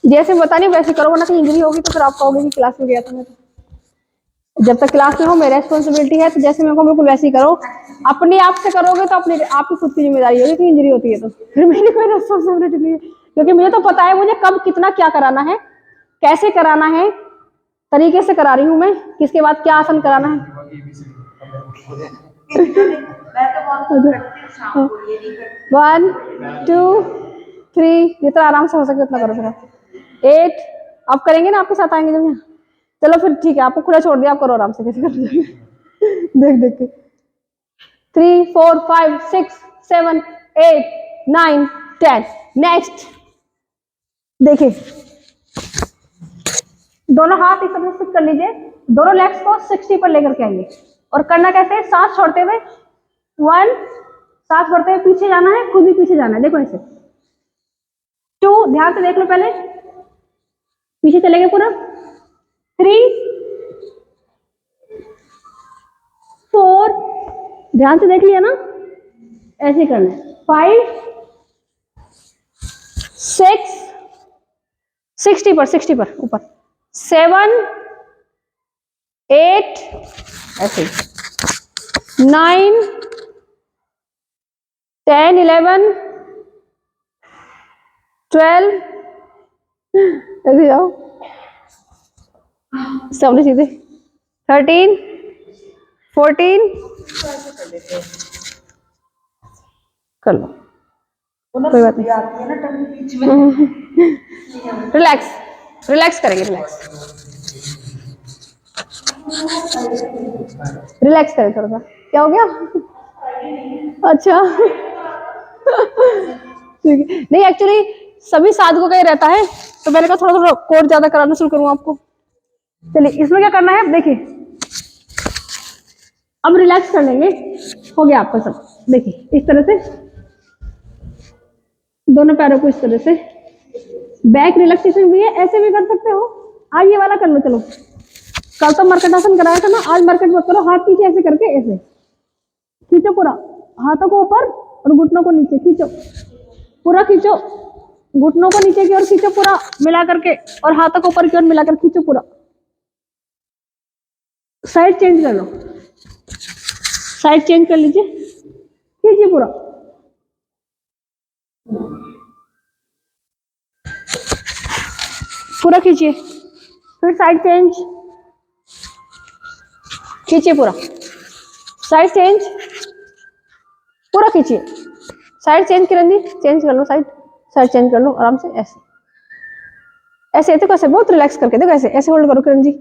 जैसे बता नहीं वैसे करो, वरना कहीं इंजरी होगी तो फिर आप कहोगे कि क्लास में गया था मैं। जब तक क्लास में हो मेरी रेस्पॉन्सिबिलिटी है, तो जैसे मेरे को बिल्कुल वैसे ही करो। अपने आप से करोगे तो अपनी आपकी खुद की जिम्मेदारी होगी कि इंजरी होती है तो फिर मेरी कोई रेस्पॉन्सिबिलिटी नहीं है, क्योंकि मुझे तो पता है मुझे कब कितना क्या कराना है, कैसे कराना है, तरीके से करा रही हूँ मैं, किसके बाद क्या आसन कराना है। मैं तो बहुत करती हूँ शाम को, ये नहीं करती। 1 2 3 जितना आराम से हो सके उतना करो फिर 8। अब करेंगे ना, आपके साथ आएंगे जब यहाँ। चलो फिर ठीक है, आपको खुला छोड़ दिया, आप करो आराम से कैसे कर देख देख के। 3 4 5 6 7 8 9 10। नेक्स्ट देखिए, दोनों हाथ इस तरह से कर लीजिए, दोनों लेग्स को 60 पर लेकर के आइए। और करना कैसे है, सांस छोड़ते हुए 1, सांस छोड़ते हुए पीछे जाना है, खुद भी पीछे जाना है, देखो ऐसे। 2, ध्यान से देख लो पहले, पीछे चलेंगे पूरा। 3 4, ध्यान से देख लिया ना, ऐसे करना है। 5 6, 60 पर ऊपर। 7 8, ऐसे 9 10 11 12, ऐसे जाओ सामने सीधे। 13 14 कर लो, कोई बात नहीं। आती है ना टंग बीच में। रिलैक्स रिलैक्स करेंगे, रिलैक्स करें थोड़ा सा। क्या हो गया? अच्छा ठीक है, नहीं एक्चुअली सभी साधकों का ही रहता है, तो मैंने कहा थोड़ा थोड़ा कोड ज्यादा कराना शुरू करूँ आपको। चलिए, इसमें क्या करना है, देखिए अब रिलैक्स कर लेंगे, हो गया आपका सब। देखिए इस तरह से दोनों पैरों को इस तरह से, बैक रिलैक्सेशन भी है, ऐसे भी कर सकते हो। आज ये वाला कर लो, चलो कल तो मरकटासन कराया था ना, आज मरकट मत करो, हाथ पीछे ऐसे करके ऐसे खींचो पूरा, हाथों को ऊपर और घुटनों को नीचे खींचो, पूरा खींचो, घुटनों को नीचे की ओर खींचो पूरा मिला करके, और हाथों को ऊपर की ओर मिलाकर खींचो पूरा। साइड चेंज कर लो, साइड चेंज कर लीजिए, खींचिए पूरा, पूरा खींचिए, फिर साइड चेंज, खींचिए पूरा, साइड चेंज, पूरा खींचिए, side change Kiran ji, change कर लो साइड, साइड चेंज कर लो आराम से, ऐसे ऐसे देखो, ऐसे बहुत रिलैक्स करके देखो, ऐसे ऐसे होल्ड करो किरण जी,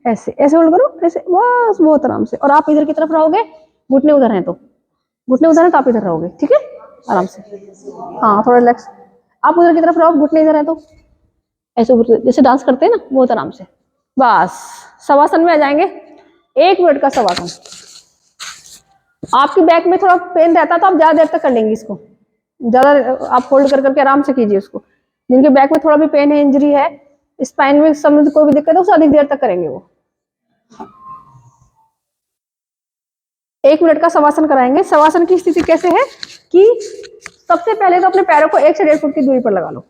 ऐसे ऐसे होल्ड करो, ऐसे बस बहुत आराम से। और आप इधर की तरफ रहोगे, घुटने उधर हैं तो, घुटने उधर हैं तो आप इधर रहोगे, ठीक है आराम से। हाँ थोड़ा रिलैक्स, आप उधर की तरफ रहो, घुटने इधर हैं तो ऐसे जैसे डांस करते हैं ना, बहुत आराम से। बस शवासन में आ जाएंगे, 1 मिनट का शवासन। आपकी बैक में थोड़ा पेन रहता है तो आप ज्यादा देर तक कर लेंगे इसको, ज्यादा आप होल्ड कर करके आराम से कीजिए उसको। जिनके बैक में थोड़ा भी पेन है, इंजरी है, स्पाइन में समझ कोई भी दिक्कत है, उसको अधिक देर तक करेंगे वो। 1 मिनट का शवासन कराएंगे। शवासन की स्थिति कैसे है कि सबसे पहले तो अपने पैरों को 1 से 1.5 फुट की दूरी पर लगा लो,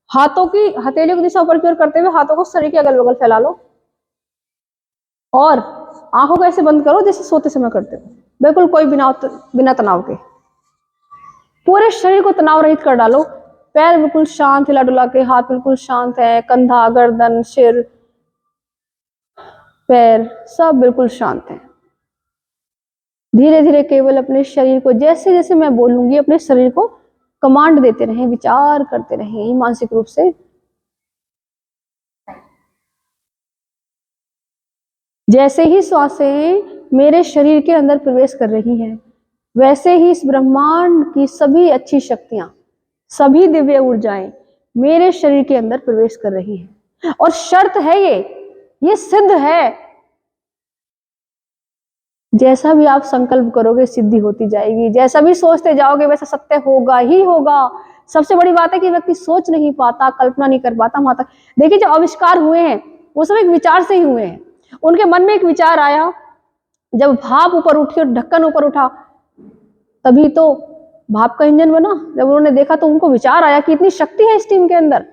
हाथों की हथेलियों की दिशा ऊपर की ओर करते हुए हाथों को शरीर के अगल बगल फैला लो, और आंखों को ऐसे बंद करो जैसे सोते समय करते हो, बिल्कुल कोई बिना तनाव के। पूरे शरीर को तनाव रहित कर डालो, पैर बिल्कुल शांत हिला डुला के, हाथ बिल्कुल शांत है, कंधा गर्दन सिर पैर सब बिल्कुल शांत है। धीरे धीरे केवल अपने शरीर को, जैसे जैसे मैं बोलूंगी अपने शरीर को कमांड देते रहें, विचार करते रहें मानसिक रूप से। जैसे ही श्वासें मेरे शरीर के अंदर प्रवेश कर रही हैं, वैसे ही इस ब्रह्मांड की सभी अच्छी शक्तियां, सभी दिव्य ऊर्जाएं मेरे शरीर के अंदर प्रवेश कर रही हैं। और शर्त है ये सिद्ध है, जैसा भी आप संकल्प करोगे सिद्धि होती जाएगी, जैसा भी सोचते जाओगे वैसा सत्य होगा ही होगा। सबसे बड़ी बात है कि व्यक्ति सोच नहीं पाता, कल्पना नहीं कर पाता। माता देखिए, जो आविष्कार हुए हैं वो सब एक विचार से ही हुए हैं। उनके मन में एक विचार आया, जब भाप ऊपर उठी और ढक्कन ऊपर उठा, तभी तो भाप का इंजन बना। जब उन्होंने देखा तो उनको विचार आया कि इतनी शक्ति है इस टीम के अंदर,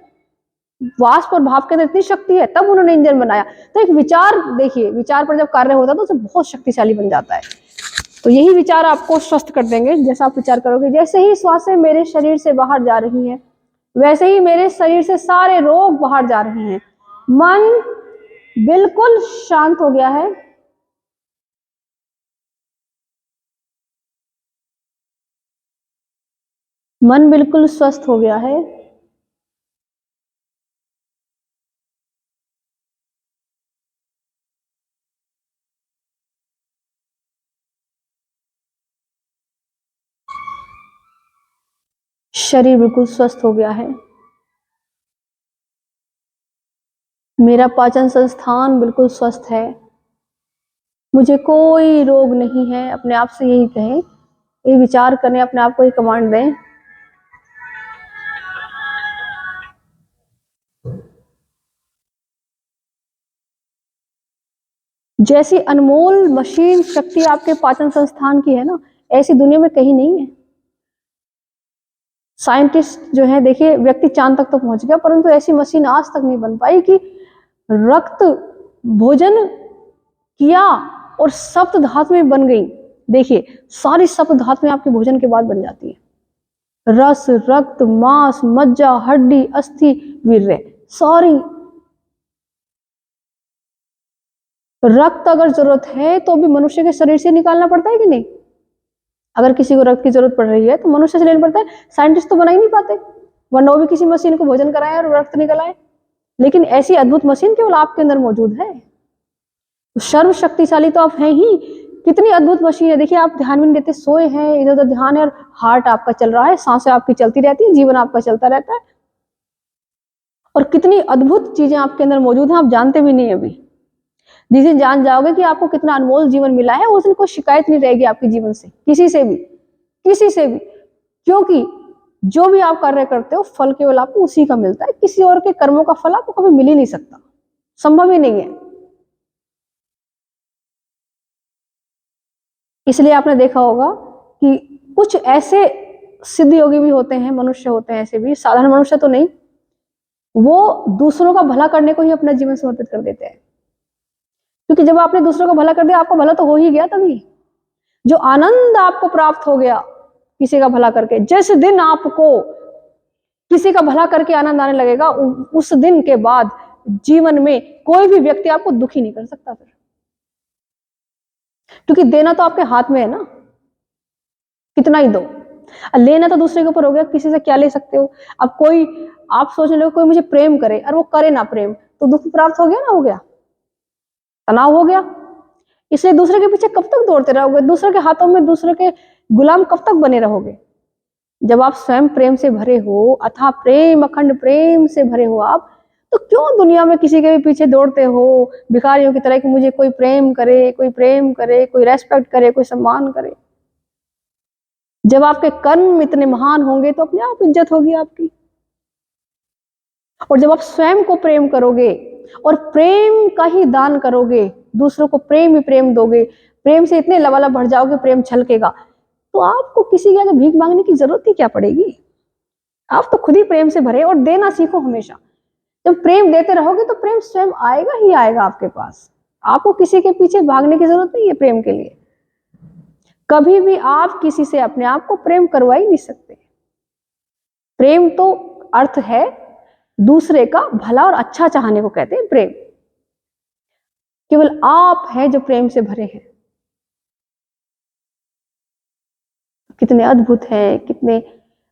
वाष्प और भाप के अंदर इतनी शक्ति है, तब उन्होंने इंजन बनाया। तो एक विचार देखिए, विचार पर जब कार्य होता है तो उसे बहुत शक्तिशाली बन जाता है। तो यही विचार आपको स्वस्थ कर देंगे। जैसा आप विचार करोगे, जैसे ही श्वासें मेरे शरीर से बाहर जा रही हैं, वैसे ही मेरे शरीर से सारे रोग बाहर जा रहे हैं। मन बिल्कुल शांत हो गया है। मन बिल्कुल स्वस्थ हो गया है। शरीर बिल्कुल स्वस्थ हो गया है। मेरा पाचन संस्थान बिल्कुल स्वस्थ है। मुझे कोई रोग नहीं है। अपने आप से यही कहें, ये विचार करें, अपने आप को ये कमांड दें। जैसी अनमोल मशीन शक्ति आपके पाचन संस्थान की है ना, ऐसी दुनिया में कहीं नहीं है। साइंटिस्ट जो है, देखिए, व्यक्ति चांद तक तो पहुंच गया, परंतु ऐसी मशीन आज तक नहीं बन पाई कि रक्त भोजन किया और सप्त धातु में बन गई। देखिए, सारी सप्त धातुएं आपके भोजन के बाद बन जाती है। रस, रक्त, मांस, मज्जा, हड्डी, अस्थि, वीर्य, सारी। रक्त अगर जरूरत है तो भी मनुष्य के शरीर से निकालना पड़ता है कि नहीं? अगर किसी को रक्त की जरूरत पड़ रही है तो मनुष्य से लेना पड़ता है। साइंटिस्ट तो बना ही नहीं पाते, वरना वो भी किसी मशीन को भोजन कराए और रक्त निकल आए। लेकिन ऐसी अद्भुत मशीन केवल आपके अंदर मौजूद है। तो सर्व शक्तिशाली तो आप हैं ही। कितनी अद्भुत मशीन है। देखिए, आप ध्यान भी नहीं देते, सोए हैं, इधर उधर ध्यान है, और हार्ट आपका चल रहा है, सांसें आपकी चलती रहती है, जीवन आपका चलता रहता है। और कितनी अद्भुत चीजें आपके अंदर मौजूद हैं, आप जानते भी नहीं अभी। जिस दिन जान जाओगे कि आपको कितना अनमोल जीवन मिला है, उस दिन कोई शिकायत नहीं रहेगी आपके जीवन से, किसी से भी, किसी से भी। क्योंकि जो भी आप कार्य करते हो, फल केवल आपको उसी का मिलता है। किसी और के कर्मों का फल आपको कभी मिल ही नहीं सकता, संभव ही नहीं है। इसलिए आपने देखा होगा कि कुछ ऐसे सिद्ध योगी भी होते हैं, मनुष्य होते हैं ऐसे भी, साधारण मनुष्य तो नहीं, वो दूसरों का भला करने को ही अपना जीवन समर्पित कर देते हैं। क्योंकि जब आपने दूसरों का भला कर दिया, आपका भला तो हो ही गया। तभी जो आनंद आपको प्राप्त हो गया किसी का भला करके, जिस दिन आपको किसी का भला करके आनंद आने लगेगा, उस दिन के बाद जीवन में कोई भी व्यक्ति आपको दुखी नहीं कर सकता फिर। क्योंकि देना तो आपके हाथ में है ना, कितना ही दो। लेना तो दूसरे के ऊपर हो गया, किसी से क्या ले सकते हो। अब कोई, आप सोचने लगे कोई मुझे प्रेम करे और वो करे ना प्रेम, तो दुख प्राप्त हो गया ना, हो गया, तनाव हो गया। इसलिए दूसरे के पीछे कब तक दौड़ते रहोगे? दूसरे के हाथों में दूसरे के गुलाम कब तक बने रहोगे? जब आप स्वयं प्रेम से भरे हो, अथाह प्रेम, अखंड प्रेम से भरे हो आप, तो क्यों दुनिया में किसी के भी पीछे दौड़ते हो भिखारियों की तरह कि मुझे कोई प्रेम करे, कोई प्रेम करे, कोई रेस्पेक्ट करे, कोई सम्मान करे? जब आपके कर्म इतने महान होंगे तो अपने आप इज्जत होगी आपकी। और जब आप स्वयं को प्रेम करोगे और प्रेम का ही दान करोगे, दूसरों को प्रेम ही प्रेम दोगे, प्रेम से इतने लबालब बढ़ जाओगे, प्रेम छलकेगा, तो आपको किसी के आगे भीख मांगने की जरूरत ही क्या पड़ेगी? आप तो खुद ही प्रेम से भरे, और देना सीखो हमेशा। जब प्रेम देते रहोगे तो प्रेम स्वयं आएगा ही आएगा आपके पास। आपको किसी के पीछे भागने की जरूरत नहीं है प्रेम के लिए। कभी भी आप किसी से अपने आप को प्रेम करवा ही नहीं सकते। प्रेम तो अर्थ है दूसरे का भला और अच्छा चाहने को कहते हैं प्रेम। केवल आप हैं जो प्रेम से भरे हैं। कितने अद्भुत है, कितने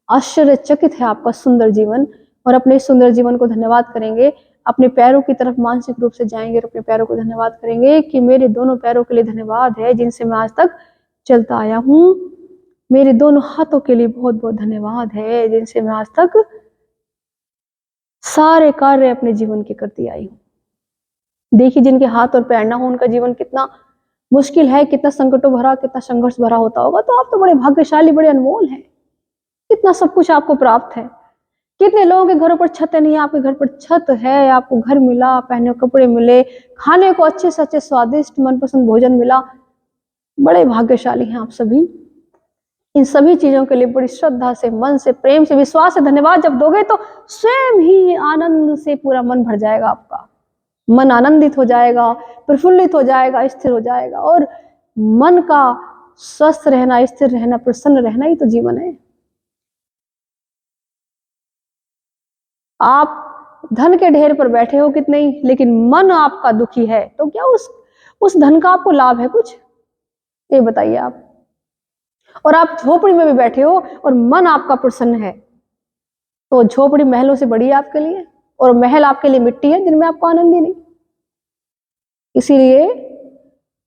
आश्चर्यचकित है आपका सुंदर जीवन। और अपने सुंदर जीवन को धन्यवाद करेंगे, अपने पैरों की तरफ मानसिक रूप से जाएंगे और अपने पैरों को धन्यवाद करेंगे कि मेरे दोनों पैरों के लिए धन्यवाद है जिनसे मैं आज तक चलता आया हूं। मेरे दोनों हाथों के लिए बहुत बहुत धन्यवाद है जिनसे मैं आज तक सारे कार्य अपने जीवन के करती आई हूं। देखिए, जिनके हाथ और पैर ना हो उनका जीवन कितना मुश्किल है, कितना संकटों भरा, कितना संघर्ष भरा होता होगा। तो आप तो बड़े भाग्यशाली, बड़े अनमोल हैं। कितना सब कुछ आपको प्राप्त है। कितने लोगों के घरों पर छत नहीं है, आपके घर पर छत है, आपको घर मिला, पहने कपड़े मिले, खाने को अच्छे से अच्छे स्वादिष्ट मनपसंद भोजन मिला। बड़े भाग्यशाली हैं आप सभी। इन सभी चीजों के लिए बड़ी श्रद्धा से, मन से, प्रेम से, विश्वास से धन्यवाद जब दोगे तो स्वयं ही आनंद से पूरा मन भर जाएगा, आपका मन आनंदित हो जाएगा, प्रफुल्लित हो जाएगा, स्थिर हो जाएगा। और मन का स्वस्थ रहना, स्थिर रहना, प्रसन्न रहना ही तो जीवन है। आप धन के ढेर पर बैठे हो कितने ही, लेकिन मन आपका दुखी है, तो क्या उस धन का आपको लाभ है कुछ? ये बताइए आप। और आप झोपड़ी में भी बैठे हो और मन आपका प्रसन्न है, तो झोपड़ी महलों से बड़ी है आपके लिए, और महल आपके लिए मिट्टी है जिनमें आपको आनंद ही नहीं। इसीलिए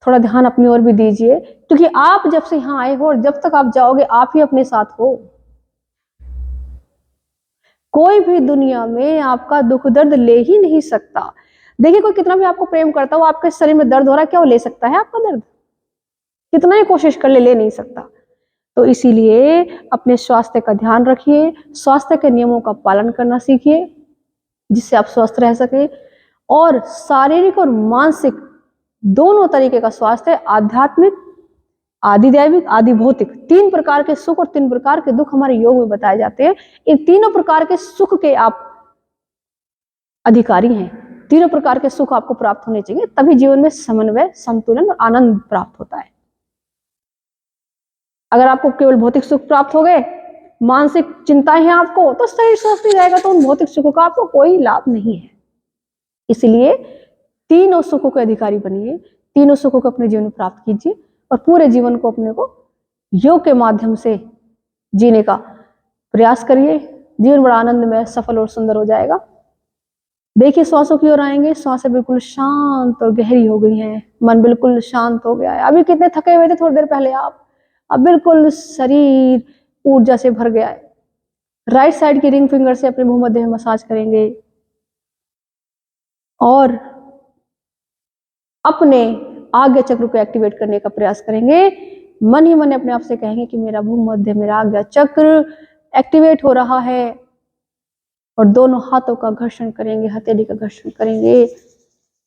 थोड़ा ध्यान अपनी ओर भी दीजिए, क्योंकि आप जब से यहां आए हो और जब तक आप जाओगे आप ही अपने साथ हो। कोई भी दुनिया में आपका दुख दर्द ले ही नहीं सकता। देखिए, कोई कितना भी आपको प्रेम करता हो, आपके शरीर में दर्द हो रहा है, क्या वो ले सकता है आपका दर्द? कितना ही कोशिश कर ले नहीं सकता। तो इसीलिए अपने स्वास्थ्य का ध्यान रखिए, स्वास्थ्य के नियमों का पालन करना सीखिए, जिससे आप स्वस्थ रह सके। और शारीरिक और मानसिक दोनों तरीके का स्वास्थ्य, आध्यात्मिक, आदि दैविक, आदि भौतिक, 3 प्रकार के सुख और 3 प्रकार के दुख हमारे योग में बताए जाते हैं। इन तीनों प्रकार के सुख के आप अधिकारी हैं। तीनों प्रकार के सुख आपको प्राप्त होने चाहिए, तभी जीवन में समन्वय, संतुलन और आनंद प्राप्त होता है। अगर आपको केवल भौतिक सुख प्राप्त हो गए, मानसिक चिंताएं हैं आपको, तो शरीर स्वस्थ नहीं रहेगा, तो उन भौतिक सुखों का आपको कोई लाभ नहीं है। इसलिए तीनों सुखों के अधिकारी बनिए, तीनों सुखों को अपने जीवन में प्राप्त कीजिए, और पूरे जीवन को अपने को योग के माध्यम से जीने का प्रयास करिए। जीवन बड़ा आनंदमय, सफल और सुंदर हो जाएगा। देखिए, श्वासों की ओर आएंगे। श्वासें बिल्कुल शांत और गहरी हो गई हैं, मन बिल्कुल शांत हो गया है। अभी कितने थके हुए थे थोड़ी देर पहले आप, अब बिल्कुल शरीर ऊर्जा से भर गया है। राइट साइड की रिंग फिंगर से अपने भूमध्य में मसाज करेंगे और अपने आज्ञा चक्र को एक्टिवेट करने का प्रयास करेंगे। मन ही मन अपने आप से कहेंगे कि मेरा भूमध्य, मेरा आज्ञा चक्र एक्टिवेट हो रहा है। और दोनों हाथों का घर्षण करेंगे, हथेली का घर्षण करेंगे,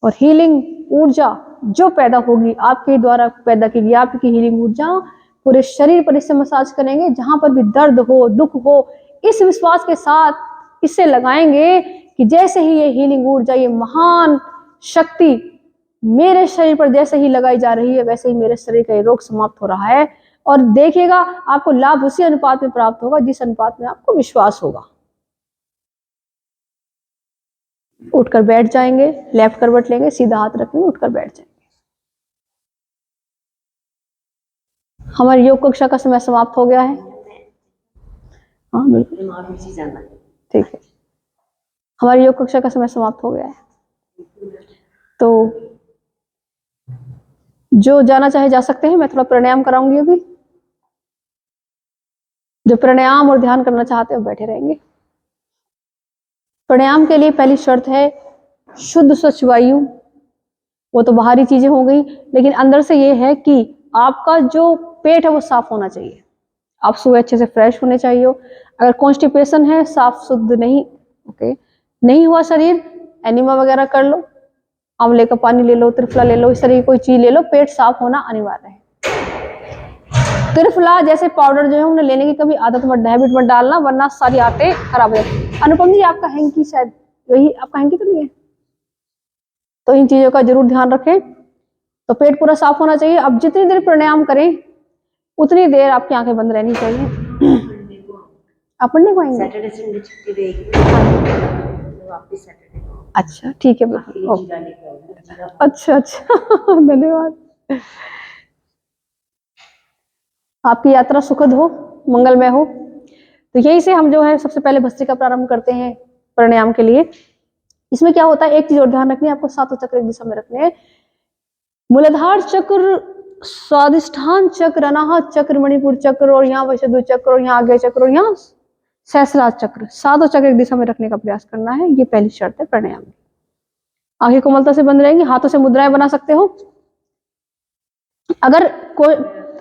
और हीलिंग ऊर्जा जो पैदा होगी, आपके द्वारा पैदा की गई आपकी हीलिंग ऊर्जा पूरे शरीर पर इससे मसाज करेंगे। जहां पर भी दर्द हो, दुख हो, इस विश्वास के साथ इससे लगाएंगे कि जैसे ही ये हीलिंग ऊर्जा, ये महान शक्ति मेरे शरीर पर जैसे ही लगाई जा रही है, वैसे ही मेरे शरीर का ये रोग समाप्त हो रहा है। और देखिएगा, आपको लाभ उसी अनुपात में प्राप्त होगा जिस अनुपात में आपको विश्वास होगा। उठकर बैठ जाएंगे, लेफ्ट करवट लेंगे, सीधा हाथ रखेंगे, उठकर बैठ जाएंगे। हमारी योग कक्षा का समय समाप्त हो गया है। हाँ बिल्कुल, ठीक है, हमारी योग कक्षा का समय समाप्त हो गया है। तो जो जाना चाहे जा सकते हैं। मैं थोड़ा प्राणायाम कराऊंगी अभी। जो प्राणायाम और ध्यान करना चाहते हैं बैठे रहेंगे। प्राणायाम के लिए पहली शर्त है शुद्ध स्वच्छ वायु। वो तो बाहरी चीजें हो गई, लेकिन अंदर से ये है कि आपका जो पेट है वो साफ होना चाहिए। आप सुबह अच्छे से फ्रेश होने चाहिए हो। अगर कॉन्स्टिपेशन है, साफ शुद्ध नहीं, ओके नहीं हुआ शरीर, एनिमा वगैरह कर लो, आंवले का पानी ले लो, त्रिफला ले लो, इस तरह की कोई चीज ले लो। पेट साफ होना अनिवार्य है। त्रिफला जैसे पाउडर जो है उन्हें लेने की कभी आदत मत, हैबिट मत डालना, वरना सारी आते खराब हो जाती। अनुपम जी, आपका हैंकी शायद यही, आपका हैंकी तो नहीं है? तो इन चीजों का जरूर ध्यान रखें। तो पेट पूरा साफ होना चाहिए। अब जितनी देर प्राणायाम करें उतनी देर आपकी आंखें बंद रहनी चाहिए। आप पढ़ने को आएंगे? सैटरडे संडे छुट्टी रहेगी, वापस सैटरडे। अच्छा ठीक है, बिल्कुल। अच्छा धन्यवाद। आपकी यात्रा सुखद हो, मंगलमय हो। तो यही से हम जो है सबसे पहले भस्त्रिका प्रारंभ करते हैं प्राणायाम के लिए। इसमें क्या होता है, एक चीज और ध्यान रखनी है आपको, 7 चक्र एक दिशा में रखने हैं। मूलाधार चक्र, स्वादिष्ठान चक्र, अनाहत चक्र, मणिपुर चक्र, और यहाँ वैशुद्ध चक्र, और यहाँ आज्ञा चक्र, और यहाँ सहस्रार चक्र, 7 चक्र एक दिशा में रखने का प्रयास करना है। ये पहली शर्त है प्राणायाम में। आंखें कोमलता से बंद रहेंगी, हाथों से मुद्राएं बना सकते हो।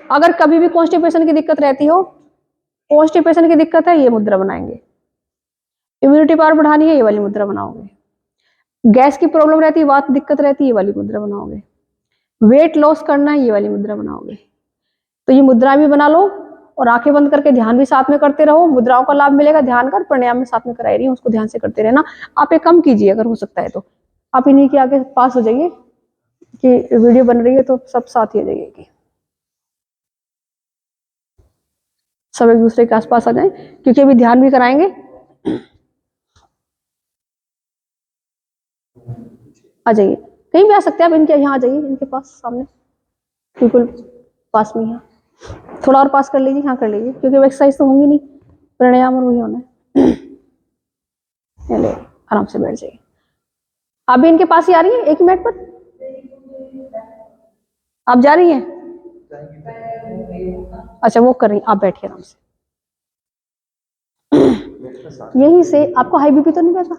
अगर कभी भी कॉन्स्टिपेशन की दिक्कत रहती हो, कॉन्स्टिपेशन की दिक्कत है, ये मुद्रा बनाएंगे। इम्यूनिटी पावर बढ़ानी है, ये वाली मुद्रा बनाओगे। गैस की प्रॉब्लम रहती है, वात दिक्कत रहती है, ये वाली मुद्रा बनाओगे। वेट लॉस करना है, ये वाली मुद्रा बनाओगे। तो ये मुद्रा भी बना लो और आंखें बंद करके ध्यान भी साथ में करते रहो, मुद्राओं का लाभ मिलेगा ध्यान कर, प्राणायाम में साथ में कराई रही हूँ, उसको ध्यान से करते रहना। आप एक कम कीजिए अगर हो सकता है तो, आप इन्हीं के आगे पास हो जाइए कि वीडियो बन रही है तो सब साथ ही हो जाइए कि सब एक दूसरे के आसपास आ जाएं, क्योंकि अभी ध्यान भी कराएंगे। आ जाइए, कहीं भी आ सकते हैं आप, इनके यहाँ आ जाइए, इनके पास सामने बिल्कुल पास में। यहाँ थोड़ा और पास कर लीजिए, यहाँ कर लीजिए, क्योंकि एक्सरसाइज तो होंगी नहीं, प्राणायाम और वही होना है। चलिए आराम से बैठ जाइए। आप भी इनके पास ही आ रही है, एक ही मिनट पर आप जा रही हैं? अच्छा वो कर रही, आप बैठिए आराम से। यहीं से आपको हाई बीपी तो नहीं रहता?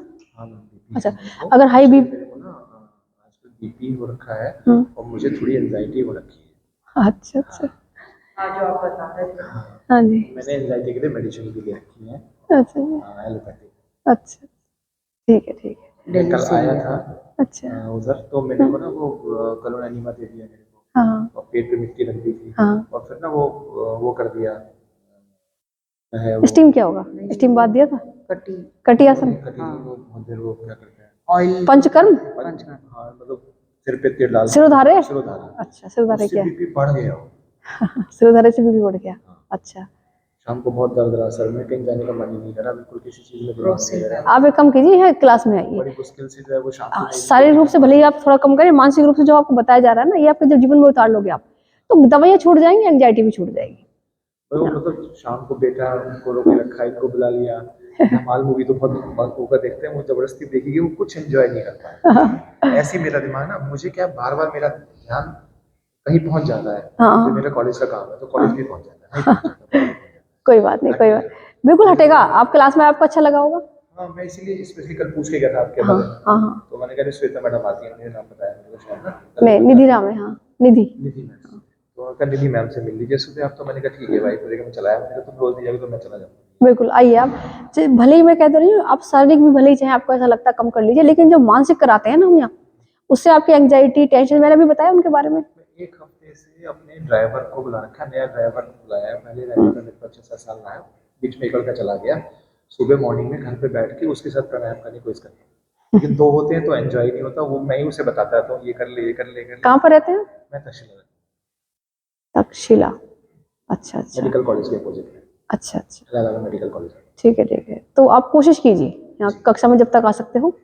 अच्छा, अगर हाई बीपी बीपी हो रखा है और मुझे थोड़ी एंजाइटी हो रखी है। अच्छा अच्छा, हाँ जी, मैंने एंजाइटी के लिए मेडिसिन भी ले रखी है, अच्छा एलोपैथिक। अच्छा, ठीक है ठीक है। मैं कल आया था अच्छा उधर, तो मैंने को ना वो कलोनानिमा दे दिया मेरे को, हाँ और पेट पे मिट्टी रख दी थी, हाँ, और फिर ना वो कर दिया है स्टीम क्या होगा? स्टीम बात दिया था, कटी आसन, वो बहुत देर वो क्या करते हैं, ऑयल पंचकर्म, हाँ मतलब सिर पे तेल डाल सिरोधारे, सिरोधारा। अच्छा सिरोधारे उससे क्या? बीपी बढ़ गया वो। सिरोधारे से बीपी बढ़ गया, अच्छा। शाम को बहुत दर्द रहा सर में, कहीं जाने का मन ही नहीं करा, बिल्कुल किसी चीज में दिमाग नहीं लगा। आप एक कम कीजिए, यहाँ क्लास में आइए। बड़ी मुश्किल से जो है वो शांति नहीं शारीरिक रूप से भले ही आप थोड़ा कम करें, मानसिक रूप से जो आपको बताया जा रहा है ना, ये आपके जब जीवन में उतार लोगे आप, तो दवाइयाँ छूट जाएंगी, एंग्जाइटी भी छूट जाएगी। वो मतलब शाम को बेटा उनको रोके रखा, इनको बुला लिया। धमाल मूवी तो बहुत होकर देखते हैं, वो जबरदस्ती देखेगी, वो कुछ एंजॉय नहीं कर पाए। ऐसे ही मेरा दिमाग ना, मुझे क्या बार बार मेरा ध्यान कहीं पहुंच जाता है। हाँ। मेरा कॉलेज का काम है तो कॉलेज भी पहुंच जाता है, नहीं पहुंच जाता। कोई बात नहीं, कोई बात बिल्कुल हटेगा। आप क्लास में आपको अच्छा लगा होगा? हाँ, मैं इसीलिए स्पेशली कल पूछ के गया था आपके हाँ बारे में। हाँ, तो मैंने कहा श्वेता मैडम आती है, मुझे नाम बताया मेरे को शायद ना, नहीं निधि राम है, हाँ निधि। निधि मैम। तो कल निधि मैम से मिल लीजिए सुबह आप, तो मैंने कहा ठीक है भाई, मुझे मैं चलाया, मैंने कहा तुम रोज नहीं जाओगे तो मैं चला जाऊंगा। बिल्कुल आइए आप, भले ही मैं कहते रही हूँ, आप शारीरिक भी भले ही चाहे आपको ऐसा लगता है कम कर लीजिए, लेकिन जो मानसिक कराते हैं ना हम यहाँ, उससे आपकी एंग्जाइटी टेंशन, मैंने भी बताया उनके बारे में। एक हफ्ते से अपने ड्राइवर को बुला रखा, नया ड्राइवर को बुलाया है। पहले ड्राइवर का मेरे को 6-7 साल रहा है, बीच में एक लड़का चला गया। सुबह मॉर्निंग में घर पे बैठ के उसके साथ प्राणायाम करने की कोशिश करता हूँ, लेकिन दो होते हैं तो एंजॉय नहीं होता। वो मैं ही उसे बताता रहता हूँ, ये कर ले, ये कर ले, कर ले। कहाँ पर रहते हैं? मैं तक्षशिला, तक्षशिला, अच्छा अच्छा, मेडिकल कॉलेज के अपोजिट में, अच्छा अच्छा, इलाहाबाद मेडिकल कॉलेज। ठीक है। तो आप कोशिश कीजिए यहाँ कक्षा में जब तक आ सकते हो,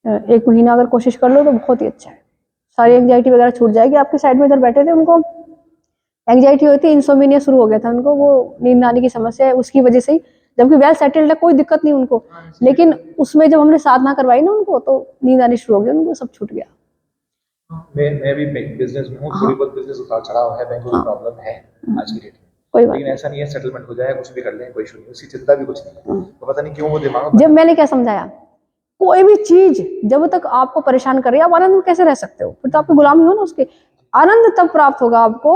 1 महीना अगर कोशिश कर लो तो बहुत ही अच्छा है। सारी एंग्जाइटी वगैरह छूट जाएगी। आपके साइड में इधर बैठे थे, उनको एंग्जाइटी हुई थी, इंसोमिनिया शुरू हो गया था उनको, वो नींद आने की समस्या है उसकी वजह से ही, जबकि वेल सेटल्ड है, कोई दिक्कत नहीं उनको, लेकिन उसमें जब हमने साधना करवाई ना उनको, तो नींद आनी शुरू हो गई, उनको सब छूट गया। मैं भी बिजनेस में हूँ, थोड़ी बहुत बिजनेस उतार चढ़ाव है, बैंक की प्रॉब्लम है आज की डेट में, कोई बात लेकिन ऐसा नहीं है सेटलमेंट हो जाए, कुछ भी कर लें, कोई इशू नहीं, उसकी चिंता भी कुछ नहीं है। तो पता नहीं क्यों वो दिमाग में, जब मैंने क्या समझाया, कोई भी चीज जब तक आपको परेशान करे, आप आनंद में कैसे रह सकते हो? फिर तो आपकी गुलामी हो ना उसके। आनंद तब प्राप्त होगा आपको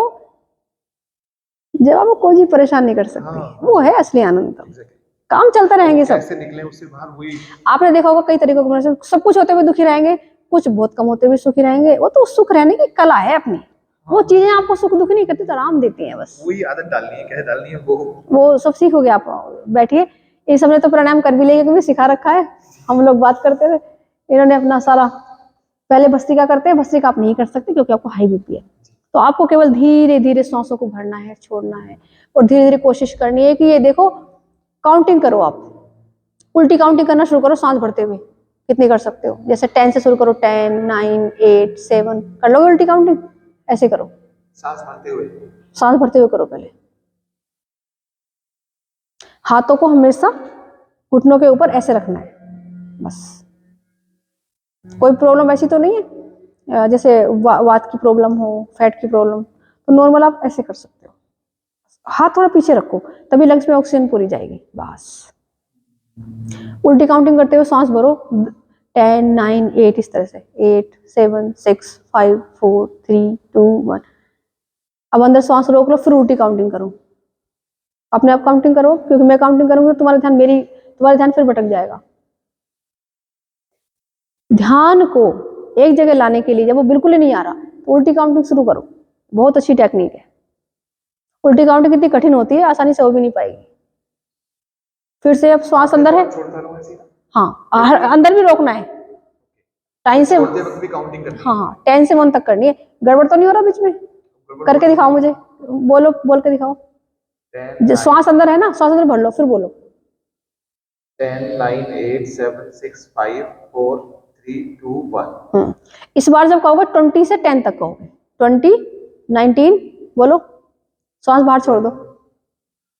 जब आपको कोई चीज परेशान नहीं कर सकती, वो है असली आनंद। तब काम चलते रहेंगे सब। कैसे निकले उससे बाहर, वही आपने देखा होगा कई तरीकों के, सब कुछ होते हुए दुखी रहेंगे, कुछ बहुत कम होते हुए सुखी रहेंगे, वो तो सुख रहने की कला है अपनी। वो चीजें आपको सुख दुख नहीं करती, तो आराम देती हैं बस। वही आदत डालनी है, कैसे डालनी है वो सब सीखोगे आप। बैठिए, ये सबने तो प्राणायाम कर भी लिया, क्योंकि सिखा रखा है। हम लोग बात करते थे, इन्होंने अपना सारा, पहले भस्त्रिका करते हैं, भस्त्रिका आप नहीं कर सकते क्योंकि आपको हाई बीपी है, तो आपको केवल धीरे धीरे सांसों को भरना है, छोड़ना है, और धीरे धीरे कोशिश करनी है कि ये देखो, काउंटिंग करो आप, उल्टी काउंटिंग करना शुरू करो सांस भरते हुए। कितनी कर सकते हो? जैसे 10 से शुरू करो, 10, 9, 8, 7, कर लोगे उल्टी काउंटिंग? ऐसे करो, सांस भरते हुए, सांस भरते हुए करो। पहले हाथों को हमेशा घुटनों के ऊपर ऐसे रखना है, बस। कोई प्रॉब्लम ऐसी तो नहीं है जैसे वात की प्रॉब्लम हो, फैट की प्रॉब्लम, तो नॉर्मल आप ऐसे कर सकते हो। हाथ थोड़ा पीछे रखो, तभी लंग्स में ऑक्सीजन पूरी जाएगी, बस। उल्टी काउंटिंग करते हुए सांस भरो, 10, 9, 8, इस तरह से, 8, 7, 6, 5, 4, 3, 2, 1। अब अंदर सांस रोक लो, फिर उल्टी काउंटिंग करो। अपने आप काउंटिंग करो, क्योंकि मैं काउंटिंग करूंगी तुम्हारा ध्यान फिर भटक जाएगा। ध्यान को एक जगह लाने के लिए जब वो बिल्कुल ही नहीं आ रहा, तो उल्टी काउंटिंग शुरू करो। बहुत अच्छी टेक्निक है। उल्टी काउंटिंग कितनी कठिन होती है, आसानी से हो भी नहीं पाएगी। फिर से अब श्वास अंदर है, छोड़ता रहूं ऐसे ही? हाँ अंदर भी रोकना है, टाइम से, छोड़ते वक्त भी काउंटिंग करनी है? हाँ 10 से 1 तक करनी है। गड़बड़ तो नहीं हो रहा बीच में? करके दिखाओ मुझे, बोलो, बोल के दिखाओ। 10, श्वास अंदर है ना, श्वास अंदर भर लो, फिर बोलो। 10, 9, 8, 7, 6, 5, 4, 3, 2, 1। इस बार जब कहोगे 20 से 10 तक कहोगे, 20, 19 बोलो, श्वास बाहर छोड़ दो।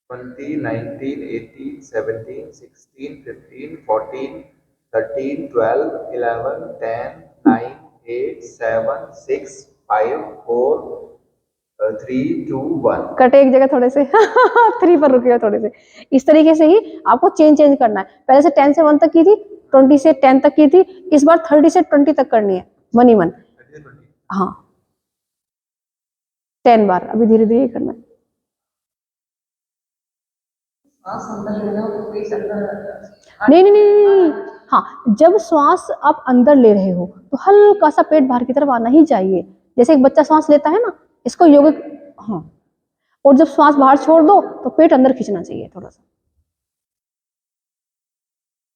20, 19, 18, 17, 16, 15, 14, 13, 12, 11, 10, 9, 8, 7, 6, 5, 4, 3, 2, 1। कटे एक जगह थोड़े से 3 पर रुके हो थोड़े से। इस तरीके से ही आपको चेंज करना है। पहले से 10 से 1 तक की थी, 20 से 10 तक की थी, इस बार 30 से 20 तक करनी है, 1 ही 1। हाँ 10 बार, अभी धीरे धीरे करना है। नहीं नहीं नहीं नहीं, हाँ जब श्वास आप अंदर ले रहे हो तो हल्का सा पेट बाहर की तरफ आना ही चाहिए, जैसे एक बच्चा श्वास लेता है ना, इसको योगिक, हाँ। और जब श्वास बाहर छोड़ दो तो पेट अंदर खींचना चाहिए थोड़ा सा।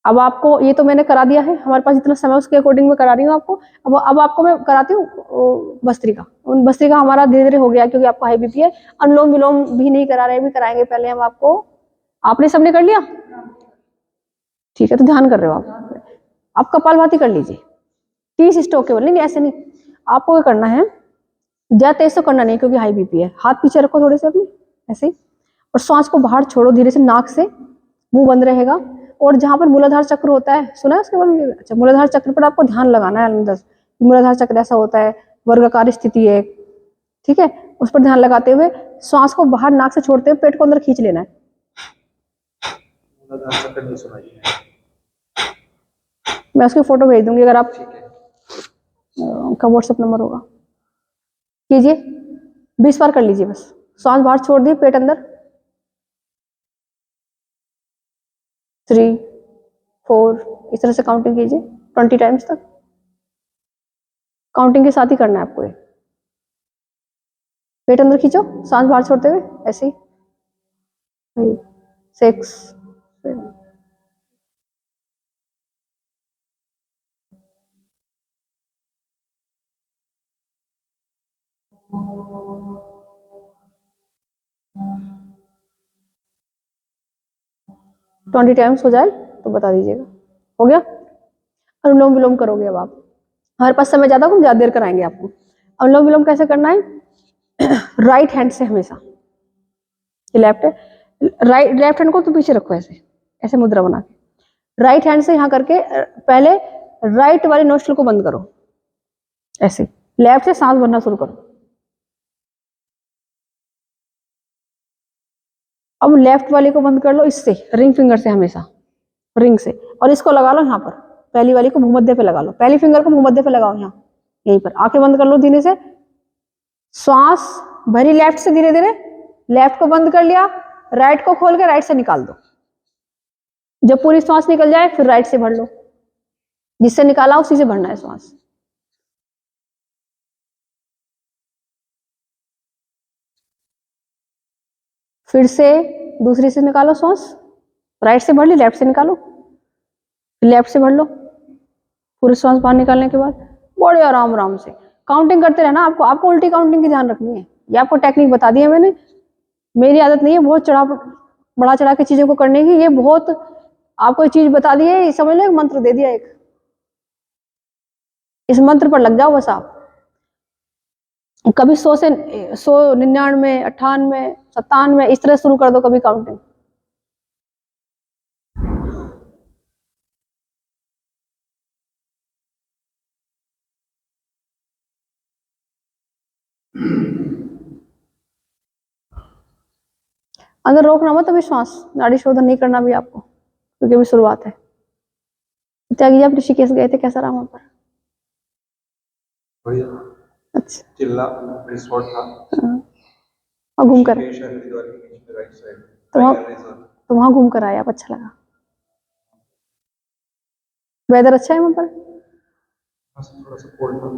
अब आपको ये तो मैंने करा दिया है, हमारे पास जितना समय उसके अकॉर्डिंग मैं करा रही हूँ आपको। अब आपको मैं कराती हूँ भस्त्रिका। भस्त्रिका हमारा धीरे धीरे हो गया क्योंकि आपका हाई बीपी है। अनुलोम विलोम भी नहीं करा रहे, भी कराएंगे पहले हम आपको। आपने सबने कर लिया? ठीक है, तो ध्यान कर रहे हो आप कपालभाति कर लीजिए 30 स्ट्रोक केवल, नहीं ऐसे नहीं। आपको क्या करना है, ज्यादा तेज तो करना नहीं क्योंकि हाई बीपी है। हाथ पीछे रखो थोड़े से अपने ऐसे ही, और श्वास को बाहर छोड़ो धीरे से, नाक से, मुंह बंद रहेगा। और जहां पर मूलाधार चक्र होता है, सुना है उसके बारे में? अच्छा, मूलाधार चक्र पर आपको ध्यान लगाना है अंदर। मूलाधार चक्र ऐसा होता है, वर्गाकार स्थिति है, ठीक है, उस पर ध्यान लगाते हुए श्वास को बाहर नाक से छोड़ते हुए पेट को अंदर खींच लेना है। मूलाधार चक्र नहीं सुना जी। मैं उसकी फोटो भेज दूंगी, अगर आप का व्हाट्सएप नंबर होगा, कीजिए 20 बार कर लीजिए बस। श्वास बाहर छोड़ दिए, पेट अंदर, 3, 4, इस तरह से काउंटिंग कीजिए 20 टाइम्स तक। काउंटिंग के साथ ही करना है आपको ये। पेट अंदर खींचो, सांस बाहर छोड़ते हुए ऐसे ही, 5, 6, 7। ट्वेंटी टाइम्स हो जाए तो बता दीजिएगा। हो गया? अनुलोम विलोम करोगे अब आप। हमारे पास समय ज्यादा, हम ज्यादा देर कराएंगे आपको। अनुलोम विलोम कैसे करना है? राइट हैंड से हमेशा, ये लेफ्ट है, राइट लेफ्ट हैंड को तो पीछे रखो ऐसे, ऐसे मुद्रा बना के। राइट हैंड से यहाँ करके पहले राइट वाले नोस्ट्रल को बंद करो ऐसे, लेफ्ट से सांस भरना शुरू करो। अब लेफ्ट वाले को बंद कर लो इससे, रिंग फिंगर से, हमेशा रिंग से, और इसको लगा लो यहाँ पर, पहली वाली को भूमध्य पे लगा लो, पहली फिंगर को भूमध्य पे लगाओ यहाँ, यहीं पर। आंखें बंद कर लो धीरे से, श्वास भरी लेफ्ट से धीरे धीरे, लेफ्ट को बंद कर लिया, राइट को खोल के राइट से निकाल दो। जब पूरी श्वास निकल जाए फिर राइट से भर लो, जिससे निकाला उसी से भरना है श्वास। फिर से दूसरी से निकालो श्वास, राइट से भर ली, लेफ्ट से निकालो, लेफ्ट से भर लो। पूरी श्वास बाहर निकालने के बाद बड़े आराम आराम से काउंटिंग करते रहना। आपको उल्टी काउंटिंग की ध्यान रखनी है। ये आपको टेक्निक बता दी है मैंने, मेरी आदत नहीं है बहुत बड़ा चढ़ा के चीजों को करने की। ये बहुत आपको एक चीज बता दी है, समझ लो एक मंत्र दे दिया एक, इस मंत्र पर लग जाओ बस आप। कभी 100 से 100, 99, 98, 97 इस तरह शुरू कर दो कभी काउंटिंग। अंदर रोकना मत अभी श्वास, नाड़ी शोधन नहीं करना भी आपको, क्योंकि अभी शुरुआत है। त्यागी आप ऋषिकेश गए थे, कैसा रहा वहां पर? बढ़िया। अच्छा, चिल्ला रिसोर्ट था, और घूम कर, हरिद्वार के बीच में राइट साइड तो वहां घूम कर आए आप, अच्छा लगा? वेदर अच्छा है वहां पर? थोड़ा सा कोल्ड था,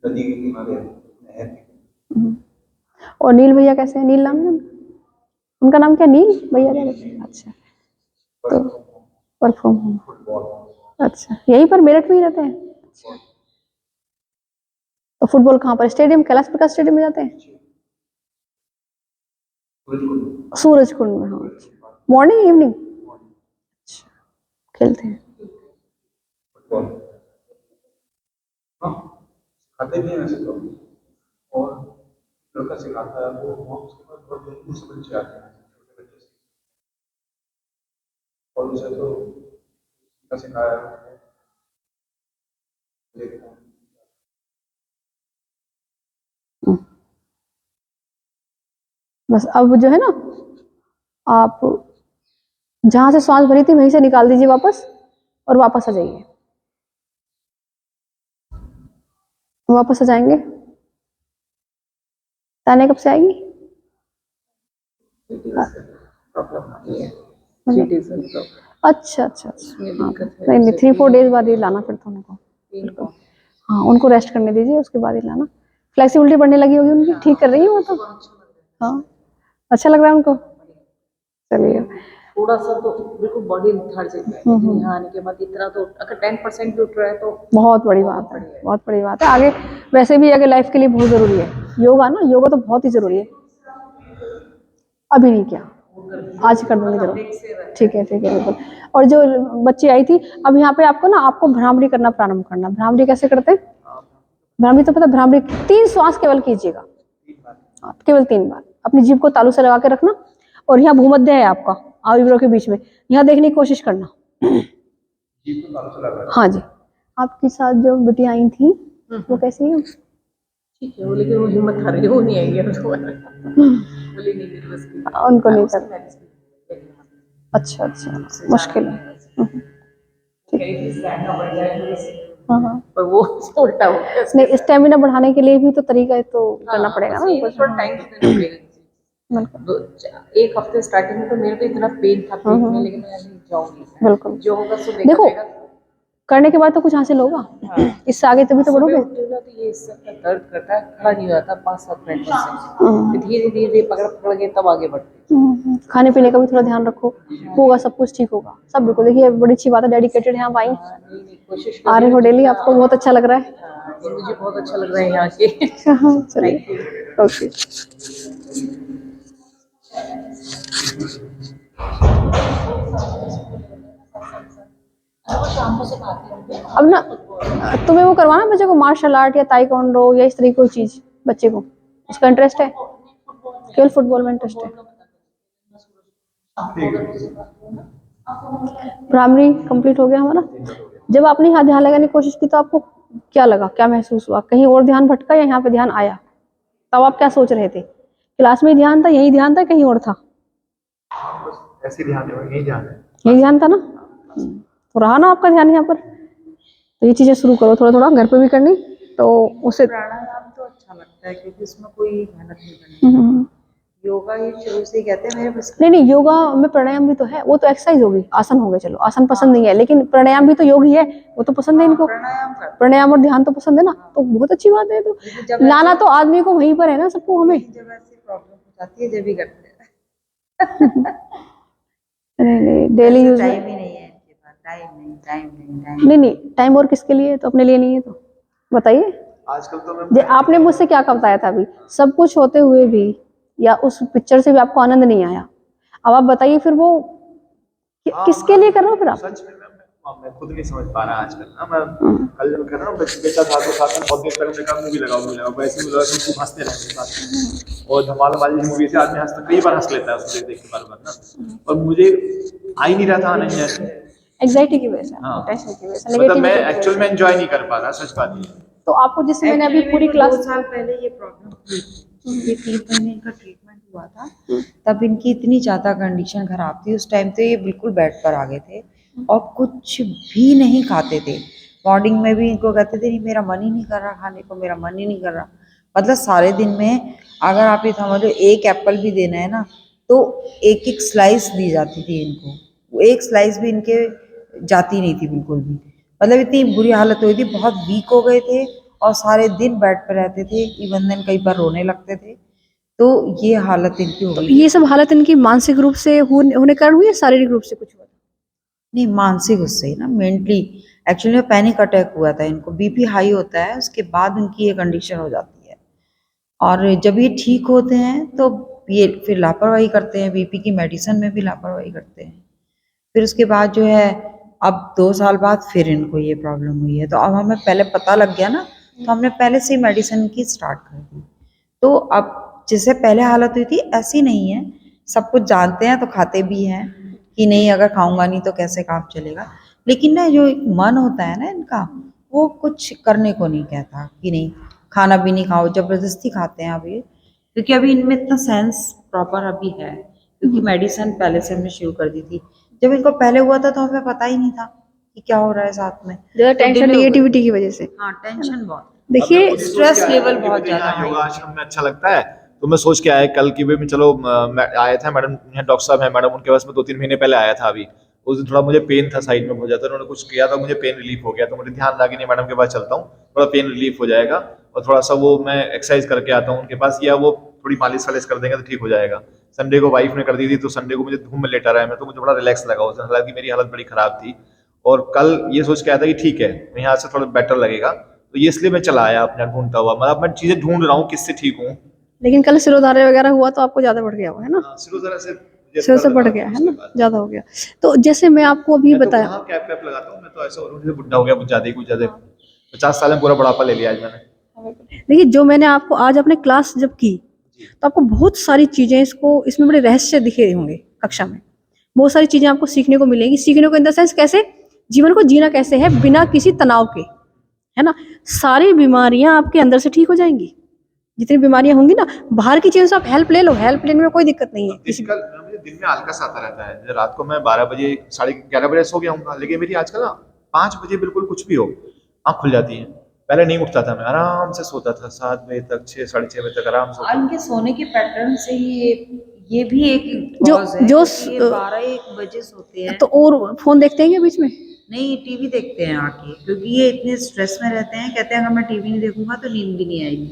नदी के किनारे, नहर के। और नील भैया कैसे हैं? नील नाम है उनका? उनका नाम क्या, नील भैया क्या कहते हैं? अच्छा, तो वर्क फ्रॉम होम। अच्छा, यहीं पर मेरठ में ही रहते हैं? अच्छा, तो फुटबॉल कहाँ पर, स्टेडियम, कैलाश प्रकाश स्टेडियम में जाते हैं? सूरज कुंड में, हाँ। Morning evening? अच्छा, खेलते हैं। खाते भी हैं वैसे तो, और लड़का सिखाता है वो, उसके बाद बहुत दूर दूर से बच्चे आते हैं, छोटे बच्चे से, और उसे तो उनका सिखाया है, देखता हूँ। बस अब जो है ना, आप जहां से सांस भरी थी वहीं से निकाल दीजिए वापस, और वापस आ जाइए। वापस आ जाएंगे। ताने कब से आएगी? अच्छा अच्छा अच्छा, हाँ, नहीं नहीं, 3-4 डेज बाद ही लाना फिर तो उनको। हाँ, उनको रेस्ट करने दीजिए, उसके बाद ही लाना। फ्लेक्सिबिलिटी बढ़ने लगी होगी उनकी, ठीक कर रही है वो तो। हाँ, अच्छा लग रहा है उनको। चलिए, थोड़ा सा तो बिल्कुल बॉडी लेथार्जिक है, लेकिन यहाँ आने के बाद इतना तो अगर 10% भी उठ रहा है तो बहुत बड़ी बात है, बहुत बड़ी बात है। आगे वैसे भी आगे लाइफ के लिए बहुत जरूरी है योगा ना, योगा तो बहुत ही जरूरी है। अभी नहीं किया, आज कर दूंगी जरूर। ठीक है बिल्कुल। और जो बच्ची आई थी, अब यहाँ पे आपको ना, आपको भ्रामरी करना प्रारंभ करना। भ्रामरी कैसे करते हैं? भ्रामरी तो पता, भ्रामरी 3 श्वास केवल कीजिएगा। हाँ, केवल 3 बार। अपनी जीभ को तालू से लगा के रखना, और यहाँ भूमध्य है आपका, आविर्भव के बीच में, यहाँ देखने की कोशिश करना। हाँ जी। आपके साथ जो बेटियां आई थी वो कैसी है? ठीक है वो, लेकिन वो हिम्मत हार गई, वो नहीं आएंगे अब दोबारा। बोली नहीं मेरी बस की बात। उनको नहीं कर। मैनेज अच्छा अच्छा, मुश्किल है। हाँ हाँ, पर वो उल्टा हो गया। नहीं, स्टेमिना बढ़ाने के लिए भी तो तरीका तो करना पड़ेगा ना कुछ। थोड़ा टाइम तो देना पड़ेगा। एक हफ्ते स्टार्टिंग में तो मेरे को इतना पेन था पेट में, लेकिन मैं नहीं जाऊंगी, बिल्कुल। जो होगा सो देखो, करने के बाद तो कुछ हासिल होगा, इससे आगे तभी तो बढ़ोगे। तो ये इसका दर्द करता है, खड़ा नहीं होता 5-7 मिनट से, धीरे धीरे पकड़ के तब आगे बढ़ते। खाने पीने का भी थोड़ा ध्यान रखो, होगा सब कुछ ठीक होगा सब। बिल्कुल, देखिए बड़ी अच्छी बात है, डेडिकेटेड है आप आई, कोशिश आ रहे हो डेली, आपको बहुत अच्छा लग रहा है। मुझे बहुत अच्छा लग रहा है यहाँ के। चलिए, ओके। अब ना तुम्हें वो करवाना बच्चे को, मार्शल आर्ट या ताइक्वांडो या इस तरह की कोई चीज, बच्चे को उसका इंटरेस्ट है? केवल फुटबॉल में इंटरेस्ट है? प्राइमरी कंप्लीट हो गया हमारा। जब आपने यहाँ ध्यान लगाने की कोशिश की तो आपको क्या लगा, क्या महसूस हुआ? कहीं और ध्यान भटका या यहाँ पे ध्यान आया? तब आप क्या सोच रहे थे? क्लास में ध्यान था, यही ध्यान था, कहीं और था? ऐसे ध्यान है, यही ध्यान है, यही ध्यान था ना। तो रहा ना आपका ध्यान यहाँ पर। तो ये चीजें शुरू करो थोड़ा थोड़ा, घर पे भी करनी, तो उससे प्राणायाम तो अच्छा लगता है क्योंकि उसमें कोई मेहनत नहीं करनी। योगा ये शुरू से ही कहते हैं मेरे बस। नहीं, योगा में प्राणायाम भी तो है, वो तो एक्सरसाइज होगी, आसन हो गए। चलो, आसन पसंद नहीं है, लेकिन प्राणायाम भी तो योग ही है, वो तो पसंद है इनको। प्राणायाम और ध्यान तो पसंद है ना, तो बहुत अच्छी बात है। तो लाना तो आदमी को वहीं पर है ना, सबको हमें। जब ऐसी प्रॉब्लम हो जाती है जब भी करते हैं। नहीं, डेली यूज में टाइम ही नहीं है इनके पास, टाइम नहीं, टाइम और किसके लिए? तो अपने लिए नहीं है, तो बताइए। आजकल तो मैं आपने मुझसे क्या बताया था अभी, सब कुछ होते हुए भी, या उस पिक्चर से भी आपको आनंद नहीं आया? अब आप बताइए फिर वो किसके लिए कर रहे हो फिर आप? सच में मैं खुद नहीं समझ पा रहा आजकल ना। मैं कल जब कर रहा हूँ बेटा था तो साथ में बहुत देर तक हमने कहा मूवी लगाओ, वैसे ही लगा खूब हंसते रहते साथ में। और धमाल वाली मूवी से आदमी हंसता, कई बार हंस लेता है उसको देख के बार ना, और मुझे आ ही नहीं रहा था नहीं है। एंग्जाइटी की वजह से, हाँ, टेंशन की वजह से, मतलब मैं एक्चुअल में एंजॉय नहीं कर पा रहा, सच बात है। तो आपको जिससे मैंने अभी पूरी क्लास 2 साल पहले ये प्रॉब्लम हुई थी, ये 3 महीने इनका ट्रीटमेंट हुआ था, तब इनकी इतनी ज़्यादा कंडीशन खराब थी। उस टाइम तो ये बिल्कुल बेड पर आ गए थे और कुछ भी नहीं खाते थे। मॉर्निंग में भी इनको कहते थे नहीं मेरा मन ही नहीं कर रहा खाने को, मेरा मन ही नहीं कर रहा। मतलब सारे दिन में अगर आप ये समझो एक एप्पल भी देना है ना, तो एक एक स्लाइस दी जाती थी इनको, वो एक स्लाइस भी इनके जाती नहीं थी बिल्कुल भी। मतलब इतनी बुरी हालत हुई थी, बहुत वीक हो गए थे और सारे दिन बेड पर रहते थे। इवन देन कई बार रोने लगते थे। तो ये हालत इनकी हो तो गई। ये सब हालत इनकी मानसिक रूप से होने कारण हुई या शारीरिक रूप से कुछ हुआ? नहीं, मानसिक उससे ही ना, मेंटली। एक्चुअली पैनिक अटैक हुआ था इनको, बीपी हाई होता है, उसके बाद उनकी ये कंडीशन हो जाती है। और जब ये ठीक होते हैं तो ये फिर लापरवाही करते हैं, बीपी की मेडिसिन में भी लापरवाही करते हैं। फिर उसके बाद जो है, अब 2 साल बाद फिर इनको ये प्रॉब्लम हुई है। तो अब हमें पहले पता लग गया ना, तो हमने पहले से ही मेडिसिन की स्टार्ट कर दी। तो अब जैसे पहले हालत हुई थी ऐसी नहीं है, सब कुछ जानते हैं तो खाते भी हैं कि नहीं, अगर खाऊंगा नहीं तो कैसे काम चलेगा। लेकिन ना जो एक मन होता है ना इनका, वो कुछ करने को नहीं कहता कि नहीं खाना भी नहीं खाओ, जबरदस्ती खाते हैं अभी, क्योंकि अभी इनमें इतना सेंस प्रॉपर अभी है, क्योंकि मेडिसिन पहले से हमने शुरू कर दी थी। जब इनको पहले हुआ था तो हमें पता ही नहीं था कि क्या हो रहा है साथ में। ज्यादा तो टेंशन डिले हो गई। नेगेटिविटी की वजह से। हाँ, टेंशन बहुत। देखिए खुद ही सोच स्ट्रेस के आया लेवल कि बहुत मुझे ज्यादा यहाँ हाई योगा है। आश्रम में अच्छा लगता है, तो मैं सोच के आया कल की भी चलो मैं आया था मैडम, यहाँ डॉक्टर साहब है मैडम, उनके पास में 2-3 महीने पहले आया था। अभी उस दिन थोड़ा मुझे पेन था साइड में बहुत ज्यादा, उन्होंने कुछ किया था, मुझे पेन रिलीफ हो गया, तो मुझे ध्यान लगा कि नहीं मैडम के पास चलता हूँ, थोड़ा पेन रिलीफ हो जाएगा, और थोड़ा सा वो मैं एक्सरसाइज करके आता हूँ उनके पास, या वो थोड़ी मालिश वालिश कर देंगे तो ठीक हो जाएगा। संडे को वाइफ ने कर दी थी, तो संडे को मुझे धूम में लेटा रहा है मैं, तो मुझे बड़ा रिलैक्स लगा उस दिन, हालांकि मेरी हालत बड़ी खराब थी। और कल ये सोच के आया था कि ठीक है यहाँ से थोड़ा बेटर लगेगा, तो ये इसलिए मैं चला आया अपना ढूंढता हुआ, मतलब मैं चीजें ढूंढ रहा हूँ किससे ठीक हूँ। लेकिन कल सिरोधारे वगैरह हुआ तो आपको ज्यादा बढ़ गया हुआ है ना, शुरू तरह से मुझे सिर से दर्द बढ़ रहा गया था है उसके ना, बाद। ज्यादा हो गया। तो जैसे मैं आपको अभी मैं तो बताया, कहाँ कैप वैप लगाता हूँ, मैं तो ऐसा हो रहा हूँ जैसे बुढ़ा हो गया, कुछ ज्यादा 50 साल में पूरा बुढ़ापा ले लिया आज मैंने। देखिए जो मैंने आपको आज अपने क्लास जब की, तो आपको बहुत सारी चीजें इसमें बड़े रहस्य दिखे होंगे कक्षा में, बहुत सारी चीजें आपको सीखने को मिलेंगी। सीखने को इन द सेंस कैसे जीवन को जीना कैसे है बिना किसी तनाव के, है ना। सारी बीमारियां आपके अंदर से ठीक हो जाएंगी, जितनी बीमारियां होंगी ना। बाहर की चीजों से आप हेल्प ले लो, हेल्प लेने में कोई दिक्कत नहीं है किसी। आजकल मुझे दिन में आलकस आता रहता है, जैसे रात को मैं 12 बजे 11:30 सो गया हूँ, लेकिन मेरी आजकल ना 5 बजे बिल्कुल कुछ भी हो आँख खुल जाती है। पहले नहीं उठता था, मैं आराम से सोता था 7 बजे तक, 6 साढ़े 6 बजे तक आराम से सोता था। इनके सोने के पैटर्न से ही ये भी एक जो कॉज है, जो क्योंकि ये 12-1 बजे सोते हैं। तो और फोन देखते हैं क्या बीच में? नहीं, टीवी देखते हैं आके, क्योंकि ये इतने स्ट्रेस में रहते हैं, कहते हैं अगर मैं टीवी नहीं देखूंगा तो नींद भी नहीं आएगी।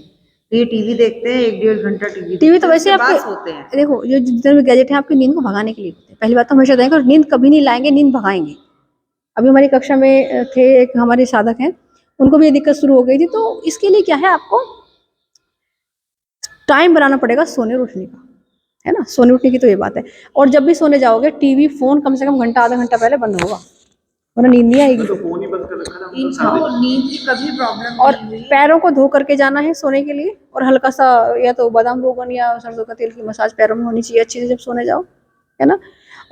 तो ये टीवी देखते हैं, 1-1.5 घंटा टीवी टीवी तो देखते हैं, वैसे उसके बाद आपके, सोते हैं। देखो जो जितने भी गैजेट हैं आपकी नींद को भगाने के लिए होते हैं। पहली बात तो हमेशा देखें, और नींद कभी नहीं लाएंगे, नींद भगाएंगे। अभी हमारी कक्षा में थे एक हमारे साधक हैं, उनको भी ये दिक्कत शुरू हो गई थी। तो इसके लिए क्या है, आपको टाइम बनाना पड़ेगा सोने और उठने का, है ना। सोने उठने की तो ये बात है। और जब भी सोने जाओगे टीवी फोन कम से कम घंटा आधा घंटा पहले बंद होगा, वरना नींद नहीं आएगी। मैं तो फोन ही बंद कर रखा था मतलब इनको सारा दिन। नींद की कभी प्रॉब्लम और नहीं हुई। पैरों को धो करके जाना है सोने के लिए, और हल्का सा या तो बादाम रोगन या सरसों का तेल की मसाज पैरों में होनी चाहिए अच्छी से जब सोने जाओ, है ना।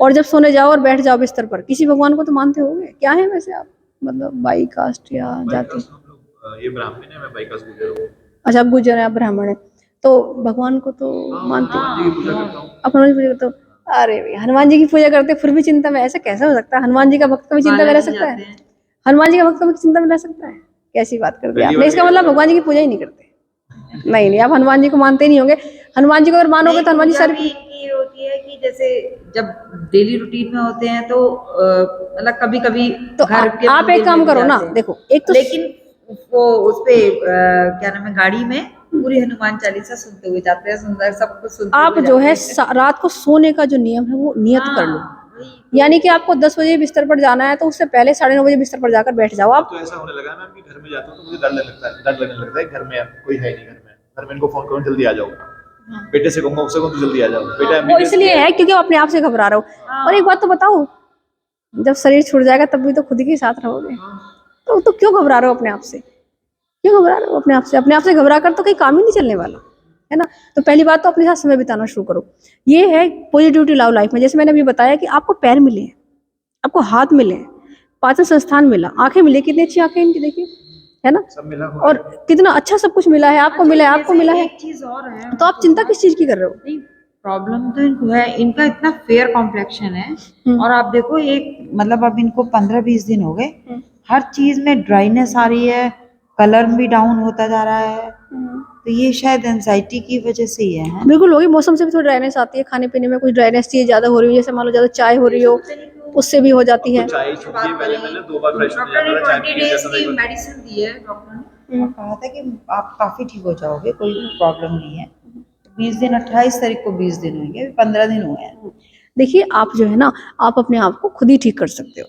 और जब सोने जाओ और बैठ जाओ बिस्तर पर, किसी भगवान को तो मानते होगे, क्या है वैसे आप, मतलब बाई कास्ट या जाति? बाइकास हम लोग ये ब्राह्मण है, मैं बाइकास गुजर हूँ। अच्छा आप गुज्जर हैं, आप ब्राह्मण हैं, तो भगवान को तो मानते हो? हनुमान जी की पूजा करता हूँ। आप हनुमान जी की पूजा करते हो? अरे भैया हनुमान जी की पूजा करते फिर भी चिंता में, ऐसा कैसे हो सकता है? हनुमान जी का भक्त कभी चिंता में रह सकता है? हनुमान जी का भक्त कभी चिंता में रह सकता है? कैसी बात कर दी पहली आपने, बार इसका ये मतलब भगवान जी की पूजा ही नहीं करते। नहीं नहीं, आप हनुमान जी को मानते नहीं होंगे। हनुमान जी को अगर मानोगे तो हनुमान जी पूजा सारी भी इनकी ये होती है कि जैसे जब डेली रूटीन में होते हैं तो मतलब कभी कभी तो घर के आप मंदिर एक काम में भी करो ना, जाते हैं। देखो एक तो लेकिन वो उसपे क्या नाम है, गाड़ी में पूरी हनुमान चालीसा सुनते हुए जाते हैं, सुंदर सब कुछ सुनते आप हुए जो है जाते हैं। रात को सोने का जो नियम है वो नियत कर लो। वही। यानी कि आपको 10 बजे बिस्तर पर जाना है तो उससे पहले 9:30 बजे बिस्तर पर जाकर बैठ जाओ अब आप। तो ऐसा होने लगा है मैम कि घर में जाता हूँ तो मुझे डर लगने लगता है घर में कोई है नहीं, घर में इनको फोन करूँ जल्दी आ जाओ, बेटे से कहूंगा उससे कहूँ तो जल्दी आ जाओ बेटा वो इसलिए है क्योंकि आप अपने आप से घबरा रहे हो। और एक बात तो बताओ, जब शरीर छूट जाएगा तब भी तो खुद के साथ रहोगे, तो क्यों घबरा रहे हो अपने आप से? क्यों घबरा रहे हो अपने आप से? अपने आप से घबरा कर तो कहीं काम ही नहीं चलने वाला, है ना। तो पहली बात तो अपने साथ समय बिताना शुरू करो। ये है पॉजिटिविटी लाओ लाइफ में। जैसे मैंने अभी बताया कि आपको पैर मिले हैं, आपको हाथ मिले हैं, पाचन संस्थान मिला, आंखें मिली, कितनी अच्छी आंखें इनकी देखिए, है ना। सब मिला और कितना अच्छा सब कुछ मिला है, आपको मिला है, आपको मिला है, एक चीज और है, तो आप चिंता किस चीज की कर रहे हो? नहीं प्रॉब्लम तो इनको है, इनका इतना फेयर कॉम्प्लेक्शन है। और आप देखो एक मतलब अब इनको 15-20 दिन हो गए, हर चीज में ड्राइनेस आ रही है, कलर भी डाउन होता जा रहा है। तो ये शायद एंजाइटी की वजह से ही है। बिल्कुल होगी, मौसम से भी थोड़ी ड्राइनेस आती है, खाने पीने में कुछ ड्राइनेस चीज ज्यादा हो रही हो, जैसे मान लो ज्यादा चाय हो रही हो उससे भी हो जाती है। चाय छूट गई, पहले मैंने 2 बार फ्रेश हो जाता था, चाय पी के जाता था एक बार। मेडिसिन दी है डॉक्टर ने, कहा था कि आप काफी ठीक हो जाओगे, कोई प्रॉब्लम नहीं है। 20 दिन, 28 तारीख को 20 दिन होंगे, अभी 15 दिन हुए हैं। देखिए आप जो है ना, आप अपने आप को खुद ही ठीक कर सकते हो,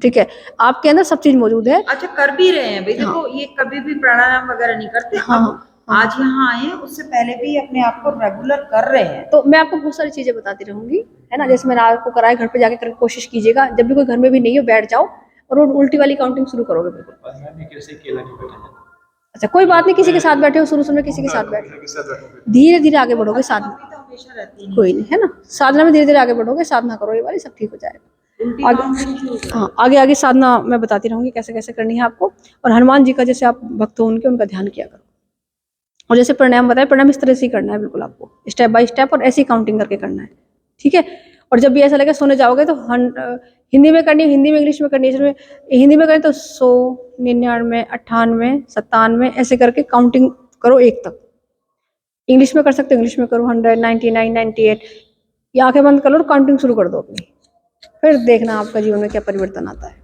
ठीक है, आपके अंदर सब चीज मौजूद है। अच्छा, कर भी रहे हैं भाई, देखो ये कभी भी प्राणायाम वगैरह नहीं करते, हाँ, अब आज यहाँ आए हैं, उससे पहले भी अपने आप को रेगुलर कर रहे हैं। तो मैं आपको बहुत सारी चीजें बताती रहूंगी, है ना, जैसे मैंने आपको कराया, घर पे जाके करके कोशिश कीजिएगा, जब भी कोई घर में भी नहीं हो बैठ जाओ और वो उल्टी वाली काउंटिंग शुरू करोगे बिल्कुल। और मैं भी कैसे अकेला नहीं बैठा जाता। अच्छा कोई बात नहीं, किसी के साथ बैठे हो, शुरू में किसी के साथ बैठो, किसी के साथ बैठूंगा। धीरे धीरे आगे बढ़ोगे, साधना अभी तो हमेशा रहती है, कोई नहीं, है ना, साधना में धीरे धीरे आगे बढ़ोगे, साधना करो ये वाली, सब ठीक हो जाएगा। उल्टी आगे काउंटिंग शुरू करो। हाँ, आगे आगे साधना मैं बताती रहूंगी कैसे कैसे करनी है आपको। और हनुमान जी का जैसे आप भक्त हो उनके, उनका ध्यान किया करो। और जैसे प्राणायाम बताया, प्राणायाम इस तरह से ही करना है बिल्कुल आपको, स्टेप बाय स्टेप, और ऐसी काउंटिंग करके करना है, ठीक है। और जब भी ऐसा लगे सोने जाओगे तो हिंदी में करनी है, हिंदी में, इंग्लिश में करनी है। इसमें हिंदी में करें तो 100, 99, 98, 97 ऐसे करके काउंटिंग करो 1 तक। इंग्लिश में कर सकते हो, इंग्लिश में करो 100, 99, 98, या आंखें बंद कर लो और काउंटिंग शुरू कर दो अपनी। फिर देखना आपका जीवन में क्या परिवर्तन आता है।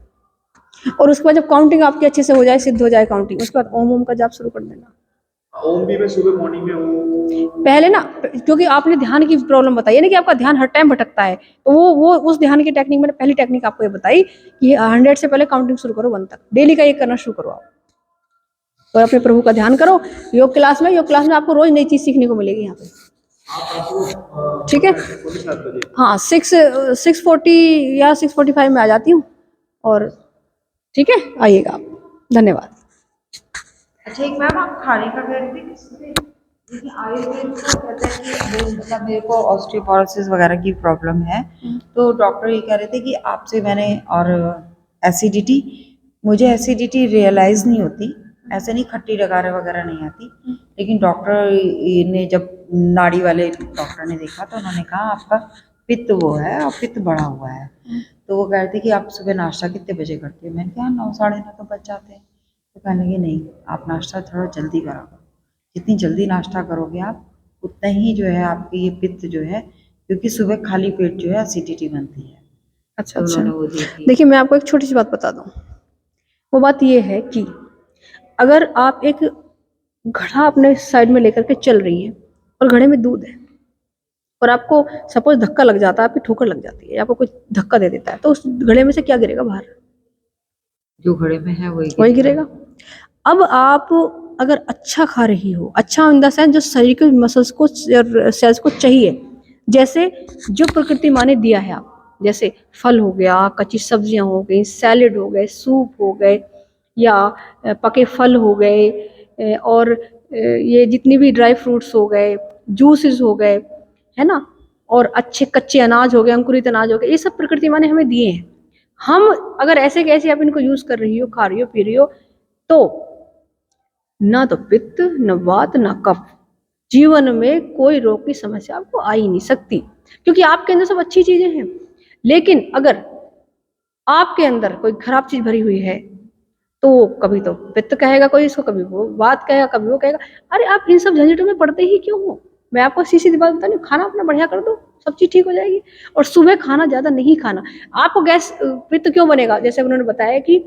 और उसके बाद जब काउंटिंग आपकी अच्छे से हो जाए, सिद्ध हो जाए काउंटिंग, उसके बाद ओम ओम का जाप शुरू कर देना। ओम भी मैं सुबह मॉर्निंग में ओम। पहले ना, क्योंकि आपने ध्यान की प्रॉब्लम बताई है ना कि आपका ध्यान हर टाइम भटकता है, तो वो उस ध्यान की टेक्निक, मैंने पहली टेक्निक आपको ये बताई कि 100 से पहले काउंटिंग शुरू करो 1 तक, डेली का ये करना शुरू करो आप। और अपने प्रभु का ध्यान करो। योग क्लास में आपको रोज नई चीज सीखने को मिलेगी यहाँ पे, ठीक है। हाँ, 6:40 या 6:45 में आ जाती हूँ, और ठीक है, आइएगा आप। धन्यवाद। अच्छा, एक मैम आप खाने का कह रही थी किससे, जैसे आयुर्वेद को कहते हैं कि वो, मतलब मेरे को ऑस्टियोपोरोसिस वगैरह की प्रॉब्लम है, तो डॉक्टर ये कह रहे थे कि आपसे मैंने, और एसिडिटी, मुझे एसिडिटी रियलाइज नहीं होती, ऐसे नहीं खट्टी डगारे वगैरह नहीं आती, लेकिन डॉक्टर ने, जब नाड़ी वाले डॉक्टर ने देखा तो उन्होंने कहा आपका पित्त वो है, और पित्त बढ़ा हुआ है। तो वो कह रहे थे कि आप सुबह नाश्ता कितने बजे करते हो? मैंने कहा 9, 9:30 तो बज जाते हैं। तो कहने लगे नहीं, आप नाश्ता थोड़ा जल्दी करा करो, जितनी जल्दी नाश्ता करोगे आप, उतना ही जो है आपकी ये पित्त जो है, क्योंकि सुबह खाली पेट जो है एसिडिटी बनती है। अच्छा तो अच्छा, उन्होंने वो देखी। देखिए मैं आपको एक छोटी सी बात बता दूं। वो बात ये है कि अगर आप एक घड़ा अपने साइड में लेकर के चल रही हैं, और घड़े में दूध है, और आपको सपोज धक्का लग जाता है, आपकी ठोकर लग जाती है, आपको कोई धक्का दे देता है, तो उस घड़े में से क्या गिरेगा बाहर? जो घड़े में है वही गिरेगा। अब आप अगर अच्छा खा रही हो, अच्छा इन द सेंस जो शरीर के मसल्स को, सेल्स को चाहिए, जैसे जो प्रकृति माँ ने दिया है, आप जैसे फल हो गया, कच्ची सब्जियां हो गई, सैलेड हो गए, सूप हो गए, या पके फल हो गए, और ये जितनी भी ड्राई फ्रूट्स हो गए, जूसेस हो गए, है ना, और अच्छे कच्चे अनाज हो गए, अंकुरित अनाज हो गए, ये सब प्रकृति माँ ने हमें दिए हैं। हम अगर ऐसे कैसे आप इनको यूज कर रही हो, खा रही हो, पी रही हो, तो ना तो पित्त, न वात, न कफ, जीवन में कोई रोग की समस्या आपको आ ही नहीं सकती, क्योंकि आपके अंदर सब अच्छी चीजें हैं। लेकिन अगर आपके अंदर कोई खराब चीज भरी हुई है, तो कभी तो पित्त कहेगा कोई इसको, कभी वो वात कहेगा, कभी वो कहेगा। अरे आप इन सब झंझटों में पड़ते ही क्यों हो? मैं आपको सीधी सी बात बता रही हूँ, खाना अपना बढ़िया कर दो, सब चीज ठीक हो जाएगी। और सुबह खाना ज्यादा नहीं खाना। आपको गैस, पित्त क्यों बनेगा? जैसे उन्होंने बताया कि,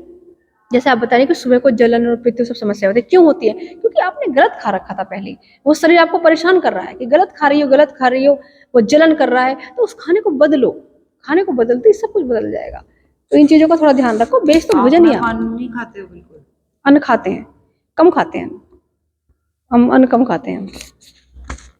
जैसे आप बता रहे हैं कि सुबह को जलन और पित्त सब समस्या होती है, क्यों होती है? क्योंकि आपने गलत खा रखा था पहले, वो शरीर आपको परेशान कर रहा है कि गलत खा रही हो, गलत खा रही हो, वो जलन कर रहा है, तो उस खाने को बदलो। खाने को बदलते ही सब कुछ बदल जाएगा। तो इन चीजों का थोड़ा ध्यान रखो। बेच तो भोजन ही आप अन्न नहीं खाते हो बिल्कुल? अन्न खाते हैं, कम खाते हैं हम, अन्न कम खाते हैं।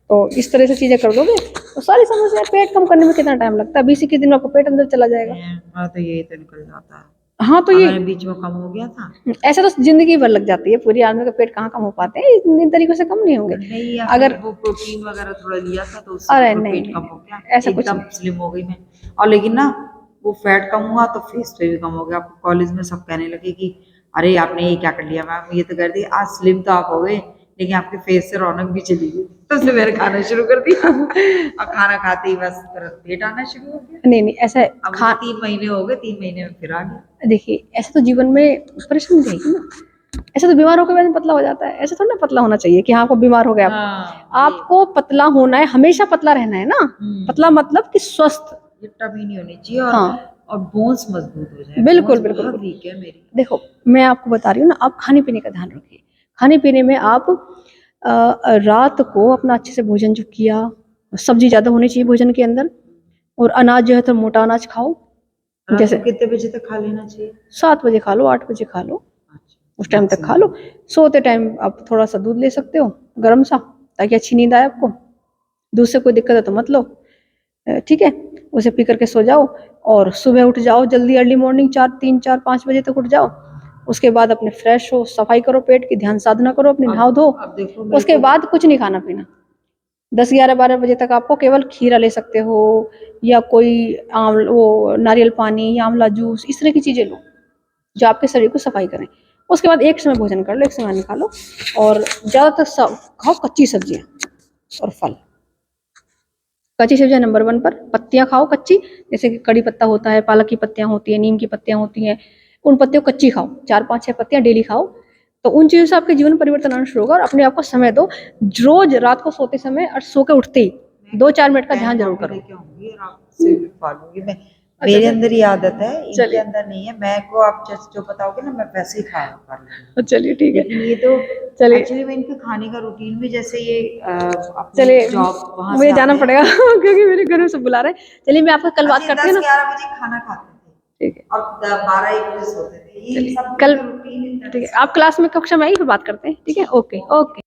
तो इस तरह से चीजें कर दोगे तो सारी समस्या, पेट कम करने में कितना टाइम लगता है? 20-21 दिन में आपको पेट अंदर चला जाएगा। हाँ, तो यही तो निकल जाता है। हाँ, तो ये हमारे बीच में कम हो गया था। ऐसा तो जिंदगी भर लग जाती है, पूरी आदमी का पेट कहाँ कम हो पाते हैं, इन तरीकों से कम नहीं होंगे। नहीं, या अगर फिर वो प्रोटीन वगैरह थोड़ा लिया था तो उससे अरे थोड़ा नहीं, पेट कम हो गया, ऐसा कुछ एकदम नहीं। स्लिम हो गई मैं। और लेकिन ना, वो फैट कम हुआ तो फेस पे भी कम हो गया। आपको कॉलेज में सब कहने लगे कि अरे आपने ये क्या कर लिया मैम, ये तो कर दी, आज स्लिम तो आप हो गए, लेकिन आपके फेस से रौनक भी चली गई। तो उसने मैंने खाना शुरू कर दिया, और खाना खाते ही बस तुरंत पेट आना शुरू हो गया। नहीं ऐसा अब 3 महीने हो गए, 3 महीने में फिर आ गया। देखिए, ऐसा तो जीवन में परेशानी रहेगी ना। ऐसा तो बीमार होकर बाद पतला हो जाता है, ऐसा थोड़ा ना पतला होना चाहिए कि हाँ आपको बीमार हो गया। हाँ, आपको पतला होना है, हमेशा पतला रहना है ना। पतला मतलब कि स्वस्थ, गिट्टा भी नहीं होनी चाहिए, और हाँ, और बोन्स मजबूत हो जाए। बिल्कुल बोन्स बिल्कुल बहुत वीक है मेरी। देखो मैं आपको बता रही हूँ ना, आप खाने पीने का ध्यान रखिए। खाने पीने में आप रात को अपना अच्छे से भोजन जो किया, सब्जी ज़्यादा होनी चाहिए भोजन के अंदर, और अनाज जो है तो मोटा अनाज खाओ। रात जैसे को कितने बजे तक खा लेना चाहिए? 7 बजे खा लो, 8 बजे खा लो, अच्छा, उस टाइम तक खा लो। सोते टाइम आप थोड़ा सा दूध ले सकते हो गर्म सा, ताकि अच्छी नींद आए आपको। दूध से कोई दिक्कत है तो मत लो, ठीक है। उसे पी करके सो जाओ और सुबह उठ जाओ जल्दी, अर्ली मॉर्निंग 3, 4, 5 बजे तक उठ जाओ। उसके बाद अपने फ्रेश हो, सफाई करो पेट की, ध्यान साधना करो अपनी, नहाओ धो। अब देखो मेरे उसके को बाद कुछ नहीं खाना पीना। 10, 11, 12 बजे तक आपको केवल खीरा ले सकते हो, या कोई वो नारियल पानी या आंवला जूस, इस तरह की चीज़ें लो जो आपके शरीर को सफाई करें। उसके बाद एक समय भोजन कर लो, एक समय खा लो, और ज़्यादातर सब खाओ कच्ची सब्जियाँ और फल। कच्ची सब्जियाँ नंबर 1 पर। पत्तियाँ खाओ कच्ची, जैसे कि कड़ी पत्ता होता है, पालक की पत्तियाँ होती है, नीम की पत्तियाँ होती हैं, उन पत्तियों को कच्ची खाओ, 4, 5, 6 पत्तियाँ डेली खाओ। तो उन चीज़ों से आपके जीवन में परिवर्तन आना शुरू होगा। और अपने आप को समय दो, रोज रात को सोते समय और सो के उठते ही 2-4 मिनट का ध्यान जरूर करो। लेके आऊंगी और आपसे पालूंगी मैं। मेरे अंदर ये आदत है, इनके चलिए। अंदर नहीं है। मैं को आप जैसे जो बताओगे ना, मैं वैसे ही खा कर लूंगी। चलिए ठीक है, लेकिन ये तो चलिए। एक्चुअली मैं इनके खाने का रूटीन भी, जैसे ये अपनी चलिए, जॉब वहाँ मुझे से जाना आते हैं। पड़ेगा क्योंकि मेरे घर में सब बुला रहे हैं। चलिए मैं आपको कल बात करती हूँ ना। 10-11 बजे खाना खाते थे ठीक है, और 12-1 बजे सोते थे। ये चलिए सब कल, रूटीन ठीक है, आप क्लास में कक्षा में आइए, फिर बात करते हैं। ठीक है, ओके ओके।